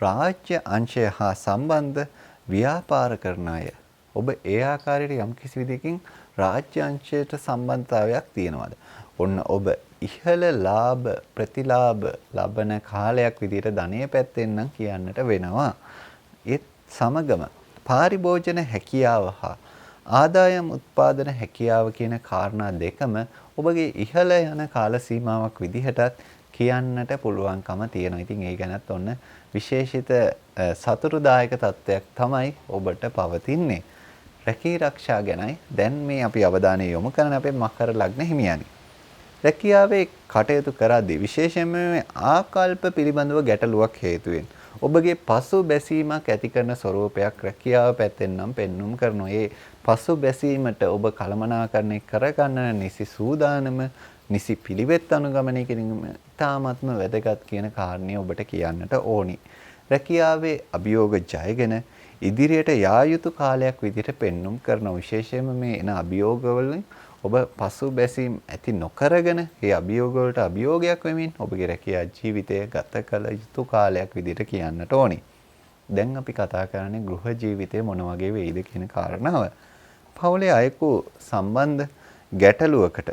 රාජ්‍ය අංශය හා සම්බන්ධ ව්‍යාපාර කරන අය ඔබ ඒ ආකාරයට යම් කිසි විදිහකින් රාජ්‍ය අංශයට සම්බන්ධතාවයක් තියෙනවාද? ඔන්න ඔබ ඉහළ ලාභ ප්‍රතිලාභ ලබන කාලයක් විදිහට ධනය පැත්තෙන් නම් කියන්නට වෙනවා. ඒත් සමගම පාරිභෝජන හැකියාව හා ආදායම් උත්පාදන හැකියාව කියන කාරණා දෙකම ඔබගේ ඉහළ යන කාල සීමාවක් විදිහටත් කියන්නට පුළුවන්කම තියෙනවා. ඉතින් ඒ ගැනත් ඔන්න විශේෂිත සතුටුදායක තත්ත්වයක් තමයි ඔබට පවතින්නේ. රැකී ආරක්ෂා ගැනයි දැන් මේ අපි අවධානය යොමු කරන අපේ මකර ලග්න හිමියනි. රැකියාවේ කටයුතු කරද්දී විශේෂයෙන්ම මේ ආකල්ප පිළිබඳව ගැටලුවක් හේතුවෙන් ඔබගේ පසු බැසීමක් ඇති කරන ස්වરૂපයක් රැකියාව පැත්තෙන් නම් පෙන්눔 කරනවා. ඒ පසු බැසීමට ඔබ කළමනාකරණය කරගන්න නිසි සූදානම නිසි පිළිවෙත් අනුගමනය කිරීම ඉතාමත්ම වැදගත් කියන කාරණේ ඔබට කියන්නට ඕනි. රැකියාවේ අභියෝග ජයගෙන ඉදිරියට යා යුතු කාලයක් විදිහට පෙන්눔 කරන විශේෂයෙන්ම මේ එන අභියෝග වලින් ඔබ පසු බැසීම් ඇති නොකරගෙන ඒ අභියෝග වලට අභියෝගයක් වෙමින් ඔබගේ රැකියා ජීවිතය ගත කළ යුතු කාලයක් විදිහට කියන්නට ඕනි. දැන් අපි කතා කරන්නේ ගෘහ ජීවිතය මොන වගේ වෙයිද කියන කාරණාව. පවුලේ අයෙකු සම්බන්ධ ගැටලුවකට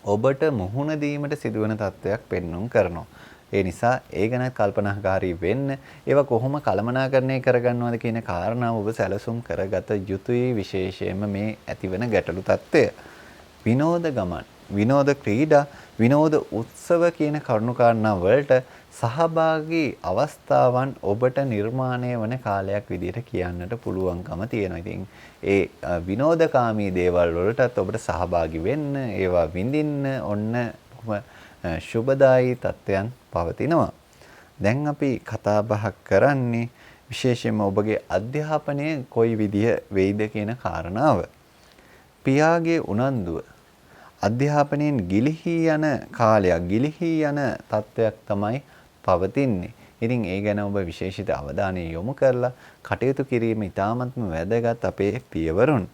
ඔබට මුහුණ දීමට සිදුවන තත්ත්වයක් පෙන්눔 කරනවා. ඒ නිසා ඒ ගැන කල්පනාකාරී වෙන්න ඒවා කොහොම කළමනාකරණය කරගන්නවද කියන කාරණාව ඔබ සැලසුම් කරගත යුතුයි. විශේෂයෙන්ම මේ ඇතිවන ගැටලු තත්ත්වය. විනෝද ගමන්, විනෝද ක්‍රීඩා, විනෝද උත්සව කියන කරුණු කාරණා වලට සහභාගී අවස්ථාවන් ඔබට නිර්මාණය වන කාලයක් විදිහට කියන්නට පුළුවන්කම තියෙනවා. ඉතින් ඒ විනෝදකාමී දේවල් වලටත් ඔබට සහභාගී වෙන්න, ඒවා විඳින්න ඔන්න ශුභදායී තත්ත්වයන් පවතිනවා. දැන් අපි කතා බහ කරන්නේ විශේෂයෙන්ම ඔබගේ අධ්‍යාපනය කොයි විදිහ වෙයිද කියන කාරණාව. පියාගේ උනන්දුව අධ්‍යාපනයෙන් ගිලිහි යන කාලයක්, ගිලිහි යන තත්ත්වයක් තමයි පවතින්නේ. ඉතින් ඒ ගැන ඔබ විශේෂිත අවධානය යොමු කරලා කටයුතු කිරීම ඉතාමත්ම වැදගත් අපේ පියවරුන්.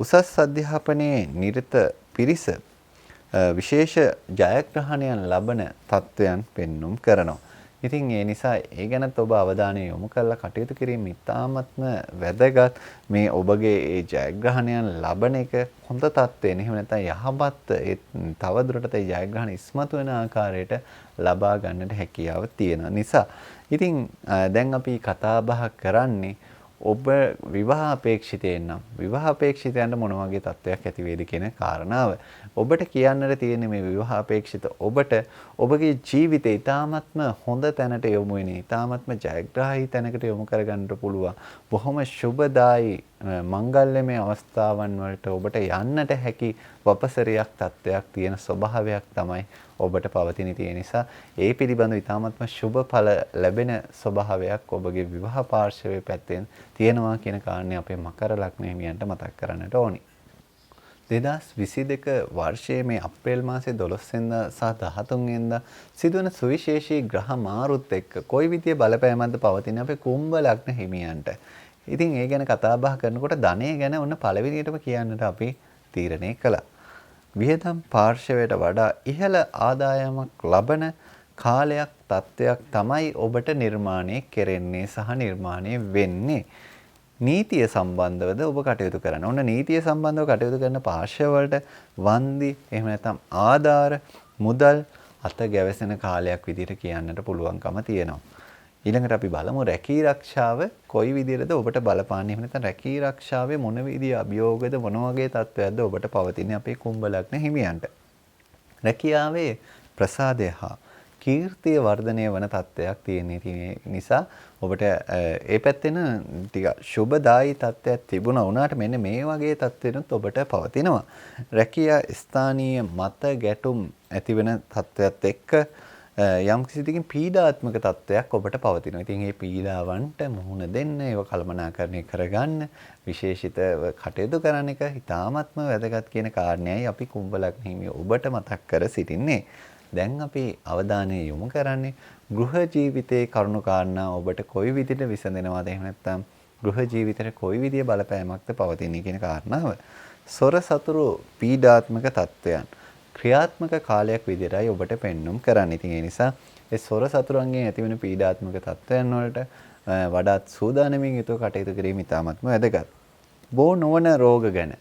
උසස් අධ්‍යාපනයේ නිරත පිරිස විශේෂ ජයග්‍රහණයන් ලබන තත්ත්වයන් පෙන්눔 කරනවා. ඉතින් ඒ නිසා ඒ ගැනත් ඔබ අවධානය යොමු කරලා කටයුතු කිරීම ඉතාමත්ම වැදගත්. මේ ඔබගේ ඒ ජයග්‍රහණයන් ලබන එක හොඳ තත්ත්වෙන් එහෙම නැත්නම් යහපත් තවදුරටත් ඒ ජයග්‍රහණ ඉස්මතු වෙන ආකාරයට ලබා ගන්නට හැකියාව තියෙන නිසා. ඉතින් දැන් අපි කතා බහ කරන්නේ ඔබ විවාහ අපේක්ෂිතයෙන් නම් විවාහ අපේක්ෂිතයන්ට මොන වගේ තත්ත්වයක් ඇති වේද කියන කාරණාව. ඔබට කියන්නට තියෙන මේ විවාහ අපේක්ෂිත ඔබට ඔබගේ ජීවිතේ ඊ타ත්ම හොඳ තැනට යොමු වෙන, ඊ타ත්ම ජයග්‍රාහී තැනකට යොමු කරගන්නට පුළුවන්. බොහොම සුබදායි මංගල්‍යමය අවස්ථාවන් වලට ඔබට යන්නට හැකි වපසරියක් තත්ත්වයක් තියෙන ස්වභාවයක් තමයි ඔබට පවතින තියෙන නිසා ඒ පිළිබඳව ඊ타ත්ම සුබඵල ලැබෙන ස්වභාවයක් ඔබගේ විවාහ පාර්ශවයේ පැත්තෙන් තියෙනවා කියන කාරණේ අපේ මකර ලග්න හිමියන්ට මතක් කරන්නට ඕනි. 2022 වර්ෂයේ මේ අප්‍රේල් මාසයේ 12 වෙනිදා සහ 13 වෙනිදා සිදුවන සුවිශේෂී ග්‍රහ මාරුත් එක්ක කොයි විදිය බලපෑමක්ද පවතින අපේ කුම්භ ලග්න හිමියන්ට. ඉතින් ඒ ගැන කතා බහ කරනකොට ධනය ගැන ඔන්න පළවෙනියටම කියන්නට අපි තීරණය කළා. වියදම් පාර්ශවයට වඩා ඉහළ ආදායමක් ලබන කාලයක් තත්ත්වයක් තමයි ඔබට නිර්මාණය කෙරෙන්නේ සහ නිර්මාණය වෙන්නේ. නීතිය සම්බන්ධවද ඔබ කටයුතු කරන්න. ඔන්න නීතිය සම්බන්ධව කටයුතු කරන පාර්ශවවලට වන්දි එහෙම නැත්නම් ආධාර, මුදල්, අත ගැවසෙන කාලයක් විදිහට කියන්නට පුළුවන්කම තියෙනවා. ඊළඟට අපි බලමු රැකී ආරක්ෂාව කොයි විදිහටද ඔබට බලපාන්නේ. එහෙම නැත්නම් රැකී ආරක්ෂාවේ මොන විදිහේ අභියෝගද මොන වගේ තත්ත්වයක්ද ඔබට පවතින්නේ අපේ කුම්භ ලග්න හිමියන්ට. රැකියාවේ ප්‍රසාදය හා කීර්තිය වර්ධනය වන තත්ත්වයක් තියෙන නිසා ඔබට ඒ පැත්තෙන ටික සුබදායි තත්ත්වයක් තිබුණා වුණාට මෙන්න මේ වගේ තත්ත්වෙනුත් ඔබට පවතිනවා. රැකියා ස්ථානීය මත ගැටුම් ඇතිවන තත්ත්වයක් එක්ක යම් කිසිදකින් පීඩාත්මක තත්ත්වයක් ඔබට පවතිනවා. ඉතින් මේ පීඩාවන්ට මුහුණ දෙන්න, ඒව කළමනාකරණය කරගන්න, විශේෂිතව කටයුතු කරන එක ඉතාමත්ම වැදගත් කියන කාරණයයි අපි කුම්භ ලග්න හිමියෝ ඔබට මතක් කර සිටින්නේ. දැන් අපි අවධානය යොමු කරන්නේ ගෘහ ජීවිතයේ කරුණු කාරණා ඔබට කොයි විදිහට විසඳෙනවද, එහෙම නැත්නම් ගෘහ ජීවිතේ කොයි විදිහේ බලපෑමක්ද පවතින්නේ කියන කාරණාව. සොර සතුරු පීඩාත්මක තත්ත්වයන් ක්‍රියාත්මක කාලයක් විදිහටයි ඔබට පෙන්눔 කරන්නේ. ඉතින් ඒ නිසා ඒ සොර සතුරුන්ගෙන් ඇතිවන පීඩාත්මක තත්ත්වයන් වලට වඩාත් සූදානමින් යුතුව කටයුතු කිරීම ඉතාමත්ම වැදගත්. බෝ නොවන රෝග ගැන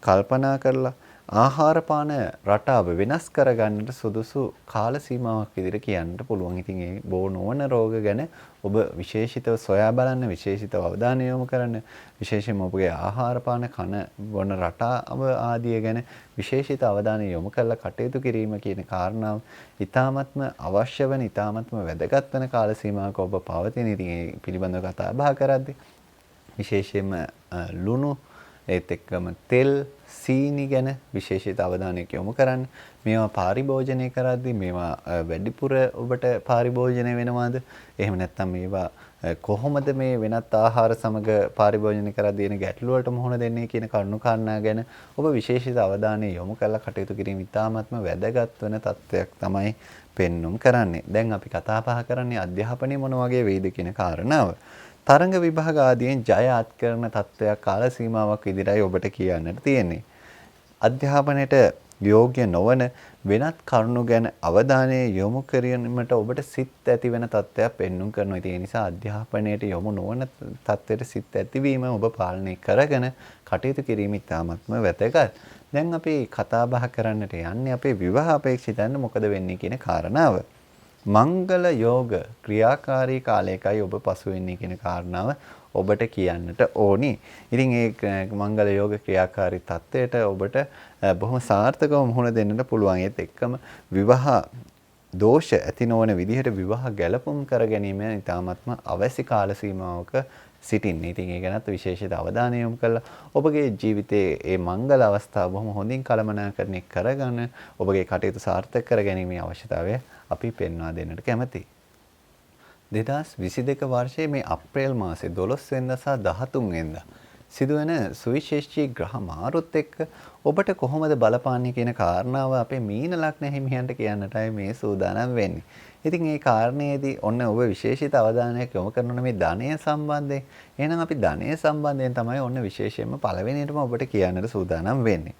කල්පනා කරලා ආහාර පාන රටාව වෙනස් කරගන්නට සුදුසු කාල සීමාවක් විදිහට කියන්නට පුළුවන්. ඉතින් ඒ බෝ නොවන රෝග ගැන ඔබ විශේෂිතව සොයා බලන්න, විශේෂිතව අවධානය යොමු කරන්න, විශේෂයෙන්ම ඔබගේ ආහාර පාන කන බොන රටාව ආදිය ගැන විශේෂිත අවධානය යොමු කරලා කටයුතු කිරීම කියන කාරණාව ඉතාමත්ම අවශ්‍ය වෙන, ඉතාමත්ම වැදගත් වෙන කාල සීමාවක ඔබ පවතින. ඉතින් ඒ පිළිබඳව කතා බහ කරද්දී විශේෂයෙන්ම ලුණු ඒත් එක්කම තෙල් සීනි ගැන විශේෂිත අවධානයක් යොමු කරන්න. මේවා පරිභෝජනය කරද්දී මේවා වැඩිපුර ඔබට පරිභෝජනය වෙනවද? එහෙම නැත්නම් මේවා කොහොමද මේ වෙනත් ආහාර සමග පරිභෝජනය කරද්දී එන ගැටලු වලට මුහුණ දෙන්නේ කියන කරුණු කාරණා ගැන ඔබ විශේෂිත අවධානය යොමු කරලා කටයුතු කිරීම ඉතාමත්ම වැදගත් වෙන තත්ත්වයක් තමයි පෙන්눔 කරන්නේ. දැන් අපි කතා බහ කරන්නේ අධ්‍යාපනය මොන වගේ වේද කියන කාරණාව. තරඟ විභාග ආදියෙන් ජය අත්කරන තත්ත්වයක් කාල සීමාවක් විදිහටයි ඔබට කියන්නට තියෙන්නේ. අධ්‍යාපනයට යෝග්‍ය නොවන වෙනත් කරුණු ගැන අවධානය යොමු කිරීමට ඔබට සිත් ඇති වෙන තත්ත්වයක් පෙන්눔 කරනවා. ඒ නිසා අධ්‍යාපනයට යොමු නොවන තත්ත්වයට සිත් ඇතිවීම ඔබ පාලනය කරගෙන කටයුතු කිරීම ඉතාමත්ම වැදගත්. දැන් අපි කතා බහ කරන්නට යන්නේ අපේ විවාහ අපේක්ෂිතයන්ට මොකද වෙන්නේ කියන කාරණාව. මංගල යෝග ක්‍රියාකාරී කාලයකයි ඔබ පසු වෙන්නේ කියන කාරණාව ඔබට කියන්නට ඕනි. ඉතින් ඒ මංගල යෝග ක්‍රියාකාරී තත්ත්වයට ඔබට බොහොම සාර්ථකව මුහුණ දෙන්නට පුළුවන්. ඒත් එක්කම විවාහ දෝෂ ඇති නොවන විදිහට විවාහ ගැලපුම් කර ගැනීම ඉතාමත්ම අවශ්‍ය කාල සීමාවක සිටින්නේ. ඉතින් ඒ ගැනත් විශේෂිත අවධානය යොමු කළා ඔබගේ ජීවිතයේ මේ මංගල අවස්ථාව බොහොම හොඳින් කළමනාකරණය කරගන්න ඔබගේ කටයුතු සාර්ථක කර ගැනීමේ අවශ්‍යතාවය අපි පෙන්වා දෙන්නට කැමැතියි. 2022 වර්ෂයේ මේ අප්‍රේල් මාසේ 12 වෙනිදා සහ 13 වෙනිදා සිදුවෙන සුවිශේෂී ග්‍රහ මාරුත් එක්ක ඔබට කොහොමද බලපාන්නේ කියන කාරණාව අපේ මීන ලග්න හිමියන්ට කියන්නටයි මේ සූදානම් වෙන්නේ. ඉතින් මේ කාරණේදී ඔන්න ඔබ විශේෂිත අවධානයක් යොමු කරන මේ ධනය සම්බන්ධයෙන්. එහෙනම් අපි ධනය සම්බන්ධයෙන් තමයි ඔන්න විශේෂයෙන්ම පළවෙනියටම ඔබට කියන්නට සූදානම් වෙන්නේ.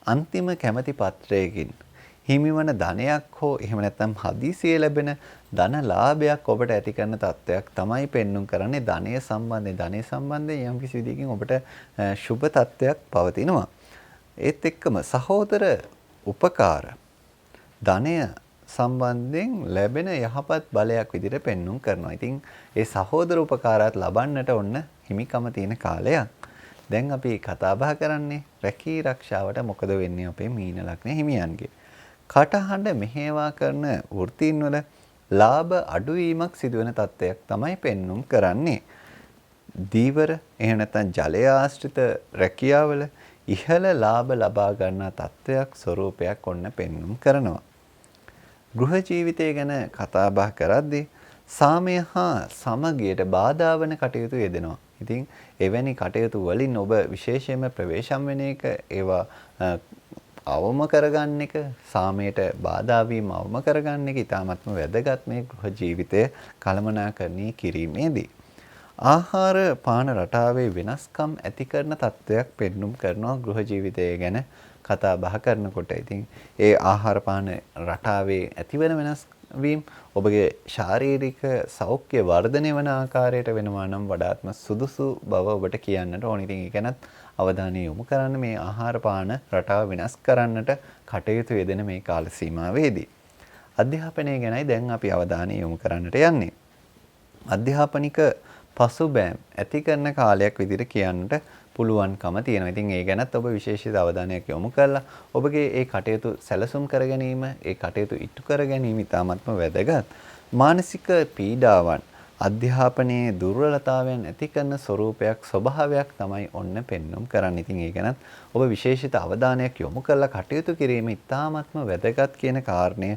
අන්තිම කැමැති පත්‍රයකින් හිමිවන ධනයක් හෝ එහෙම නැත්නම් හදිසියේ ලැබෙන ධන ලාභයක් ඔබට ඇති කරන තත්ත්වයක් තමයි පෙන්눔 කරන්නේ ධනය සම්බන්ධයෙන්. ධනය සම්බන්ධයෙන් යම් කිසි විදිහකින් ඔබට සුබ තත්ත්වයක් පවතිනවා. ඒත් එක්කම සහෝදර උපකාර ධනය සම්බන්ධයෙන් ලැබෙන යහපත් බලයක් විදිහට පෙන්눔 කරනවා. ඉතින් ඒ සහෝදර උපකාරات ලබන්නට ඔන්න හිමිකම තියෙන කාලයක්. දැන් අපි කතා බහ කරන්නේ රැකී ආරක්ෂාවට මොකද වෙන්නේ අපේ මීන ලග්න හිමියන්ගේ. කටහඬ මෙහෙවා කරන වෘත්තීන් වල ලාභ අඩුවීමක් සිදුවෙන තත්ත්වයක් තමයි පෙන්눔 කරන්නේ. දීවර එහෙම නැත්නම් ජලය ආශ්‍රිත රැකියාවල ඉහළ ලාභ ලබා ගන්නා තත්ත්වයක් ස්වરૂපයක් ඔන්න පෙන්눔 කරනවා. ගෘහ ජීවිතය ගැන කතා බහ කරද්දී සාමය හා සමගියට බාධා වන කටයුතු යෙදෙනවා. ඉතින් එවැනි කටයුතු වලින් ඔබ විශේෂයෙන්ම ප්‍රවේශම් වෙන එක ඒවා අවම කරගන්න එක සාමයට බාධා වීම අවම කරගන්න එක ඉතාමත්ම වැදගත් මේ ගෘහ ජීවිතය කළමනාකරණය කිරීමේදී. ආහාර පාන රටාවේ වෙනස්කම් ඇති කරන තත්ත්වයක් පෙන්눔 කරනවා ගෘහ ජීවිතය ගැන කතා බහ කරනකොට. ඉතින් ඒ ආහාර පාන රටාවේ ඇතිවන වෙනස්වීම ඔබගේ ශාරීරික සෞඛ්‍ය වර්ධනය වන ආකාරයට වෙනවා නම් වඩාත්ම සුදුසු බව ඔබට කියන්නට ඕන. ඉතින් ඒ ගැනත් අවධානය යොමු කරන්න මේ ආහාර පාන රටාව වෙනස් කරන්නට කටයුතු යෙදෙන මේ කාල සීමාවේදී. අධ්‍යාපනය ගැනයි දැන් අපි අවධානය යොමු කරන්නට යන්නේ. අධ්‍යාපනික පසුබෑම් ඇති කරන කාලයක් විදිහට කියන්නට පුළුවන්කම තියෙනවා. ඉතින් ඒ ගැනත් ඔබ විශේෂිත අවධානයක් යොමු කරලා ඔබගේ ඒ කටයුතු සැලසුම් කර ගැනීම, ඒ කටයුතු ඉටු කර ගැනීම ඉතාමත්ම වැදගත්. මානසික පීඩාවන් අධ්‍යාපනයේ දුර්වලතාවයන් ඇති කරන ස්වરૂපයක් ස්වභාවයක් තමයි ඔන්න පෙන්වුම් කරන්නේ. ඉතින් ඒ ගැනත් ඔබ විශේෂිත අවධානයක් යොමු කරලා කටයුතු කිරීම ඉතාමත්ම වැදගත් කියන කාරණය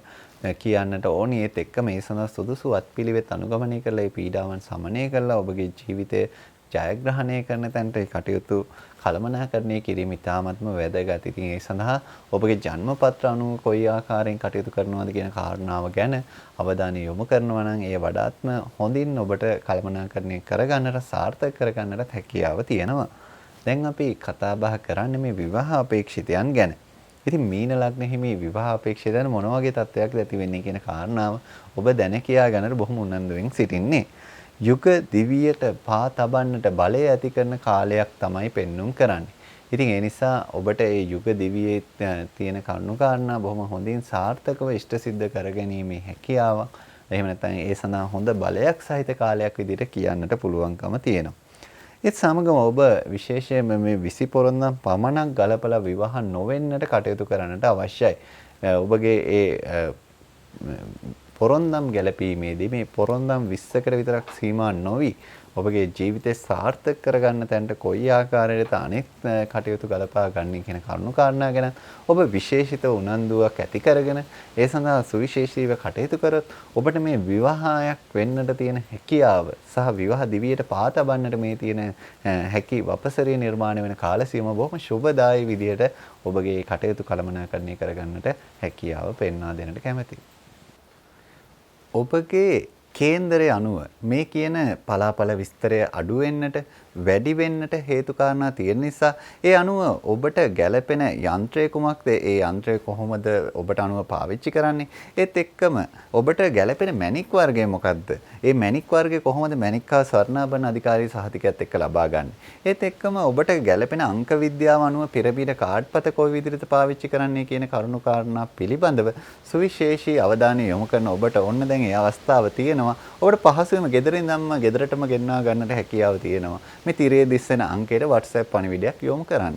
කියන්නට ඕනි. ඒත් එක්ක මේ සඳහා සුදුසු වත්පිළිවෙත් අනුගමනය කරලා මේ පීඩාවන් සමනය කරලා ඔබගේ ජීවිතය ජයග්‍රහණය කරන තැනට ඒ කටයුතු කළමනාකරණය කිරීම ඉතාමත්ම වැදගත්. ඉතින් ඒ සඳහා ඔබගේ ජන්මපත්‍ර අනුව කොයි ආකාරයෙන් කටයුතු කරනවද කියන කාරණාව ගැන අවධානය යොමු කරනවා නම් ඒ වඩාත්ම හොඳින් ඔබට කළමනාකරණය කරගන්නට සාර්ථක කරගන්නට හැකියාව තියෙනවා. දැන් අපි කතා බහ කරන්නේ මේ විවාහ අපේක්ෂිතයන් ගැන. ඉතින් මීන ලග්න හිමි විවාහ අපේක්ෂිතයන් මොන වගේ තත්ත්වයක්ද ඇති වෙන්නේ කියන කාරණාව ඔබ දැන කියා ගන්නට බොහොම උනන්දුවෙන් සිටින්නේ. යුග දිවියට පා තබන්නට බලය ඇති කරන කාලයක් තමයි පෙන්눔 කරන්නේ. ඉතින් ඒ නිසා ඔබට මේ යුග දිවියේ තියෙන කරුණු කාරණා බොහොම හොඳින් සාර්ථකව ඉෂ්ට සිද්ධ කරගැනීමේ හැකියාවක්. එහෙම නැත්නම් ඒ සඳහා හොඳ බලයක් සහිත කාලයක් විදිහට කියන්නට පුළුවන්කම තියෙනවා. ඒත් සමගම ඔබ විශේෂයෙන්ම මේ 20 පොරොන්දම් පමණක් ගලපලා විවාහ නොවෙන්නට කටයුතු කරන්නට අවශ්‍යයි. ඔබගේ ඒ පොරොන්දම් ගැලපීමේදී මේ පොරොන්දම් 20කට විතරක් සීමා නොවි ඔබගේ ජීවිතය සාර්ථක කරගන්න තැනට කොයි ආකාරයකද අනෙක් කටයුතු ගලපා ගන්න කියන කරුණු කාරණා ගැන ඔබ විශේෂිත උනන්දුවක් ඇති කරගෙන ඒ සඳහා සුවිශේෂීව කටයුතු කරොත් ඔබට මේ විවාහයක් වෙන්නට තියෙන හැකියාව සහ විවාහ දිවියට පා තබන්නට මේ තියෙන හැකි වපසරිය නිර්මාණය වෙන කාල සීමාව බොහොම සුබදායී විදියට ඔබගේ කටයුතු කළමනාකරණය කරගන්නට හැකියාව පෙන්වා දෙන්නට කැමැතියි. ඔබගේ කේන්දරය අනුව මේ කියන පලාපල විස්තරය අඩු වෙන්නට වැඩි වෙන්නට හේතු කාරණා තියෙන නිසා ඒ අනුව ඔබට ගැළපෙන යන්ත්‍රය කුමක්ද? ඒ යන්ත්‍රය කොහොමද ඔබට අනුව පාවිච්චි කරන්නේ? ඒත් එක්කම ඔබට ගැළපෙන මැණික් වර්ගය මොකක්ද? ඒ මැණික් වර්ගය කොහොමද මැණික් හා ස්වර්ණාභරණ අධිකාරී සහතිකයත් එක්ක ලබා ගන්න? ඒත් එක්කම ඔබට ගැළපෙන අංක විද්‍යාව අනුව පෙරපීඩ කාඩ්පත කොයි විදිහට පාවිච්චි කරන්නේ කියන කරුණු කාරණා පිළිබඳව සුවිශේෂී අවධානය යොමු කරන ඔබට ඔන්න දැන් ඒ අවස්ථාව තියෙනවා. ඔබට පහසුවෙන්ම ගෙදරින් ධම්ම ගෙදරටම ගෙන්වා ගන්නට හැකියාව තියෙනවා. මේ තිරයේ දිස්සෙන අංකයට WhatsApp පණිවිඩයක් යොමු කරන්න.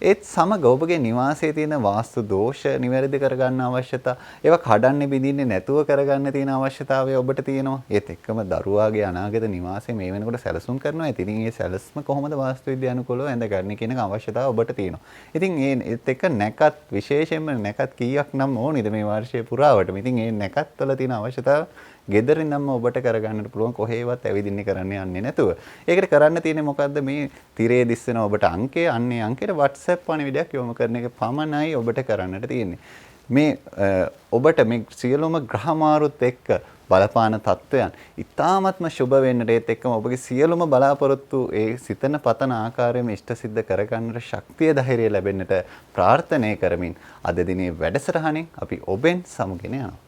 ඒත් සමග ඔබගේ නිවාසයේ තියෙන වාස්තු දෝෂ නිවැරදි කරගන්න අවශ්‍යතා, ඒවා කඩන්නේ බිඳින්නේ නැතුව කරගන්න තියෙන අවශ්‍යතාවය ඔබට තියෙනවා. ඒත් එක්කම දරුවාගේ අනාගත නිවාසය මේ වෙනකොට සැලසුම් කරනවා. ඉතින් මේ සැලසුම කොහොමද වාස්තු විද්‍යානුකූලව ඇඳගන්නේ කියන අවශ්‍යතාව ඔබට තියෙනවා. ඉතින් ඒත් එක්ක නැකත් විශේෂයෙන්ම නැකත් කීයක් නම් ඕනිද මේ වර්ෂයේ පුරාවටම. ඉතින් මේ නැකත් වල තියෙන අවශ්‍යතාව ගෙදරින් නම් ඔබට කරගන්නට පුළුවන් කොහේවත් ඇවිදින්න කරන්න යන්නේ නැතුව. ඒකට කරන්න තියෙන්නේ මොකද්ද? මේ තිරේ දිස්සෙන ඔබට අංකය අන්නේ අංකයට WhatsApp පණිවිඩයක් යොමු කරන එක පමණයි ඔබට කරන්නට තියෙන්නේ. මේ ඔබට මේ සියලුම ග්‍රහ මාරුත් එක්ක බලපාන තත්වයන් ඉතාමත්ම සුබ වෙන්නට ඒත් එක්කම ඔබගේ සියලුම බලාපොරොත්තු ඒ සිතන පතන ආකාරයෙන්ම ඉෂ්ට සිද්ධ කරගන්නට ශක්තිය ධෛර්යය ලැබෙන්නට ප්‍රාර්ථනා කරමින් අද දිනේ වැඩසටහනින් අපි ඔබෙන් සමුගෙන යනවා.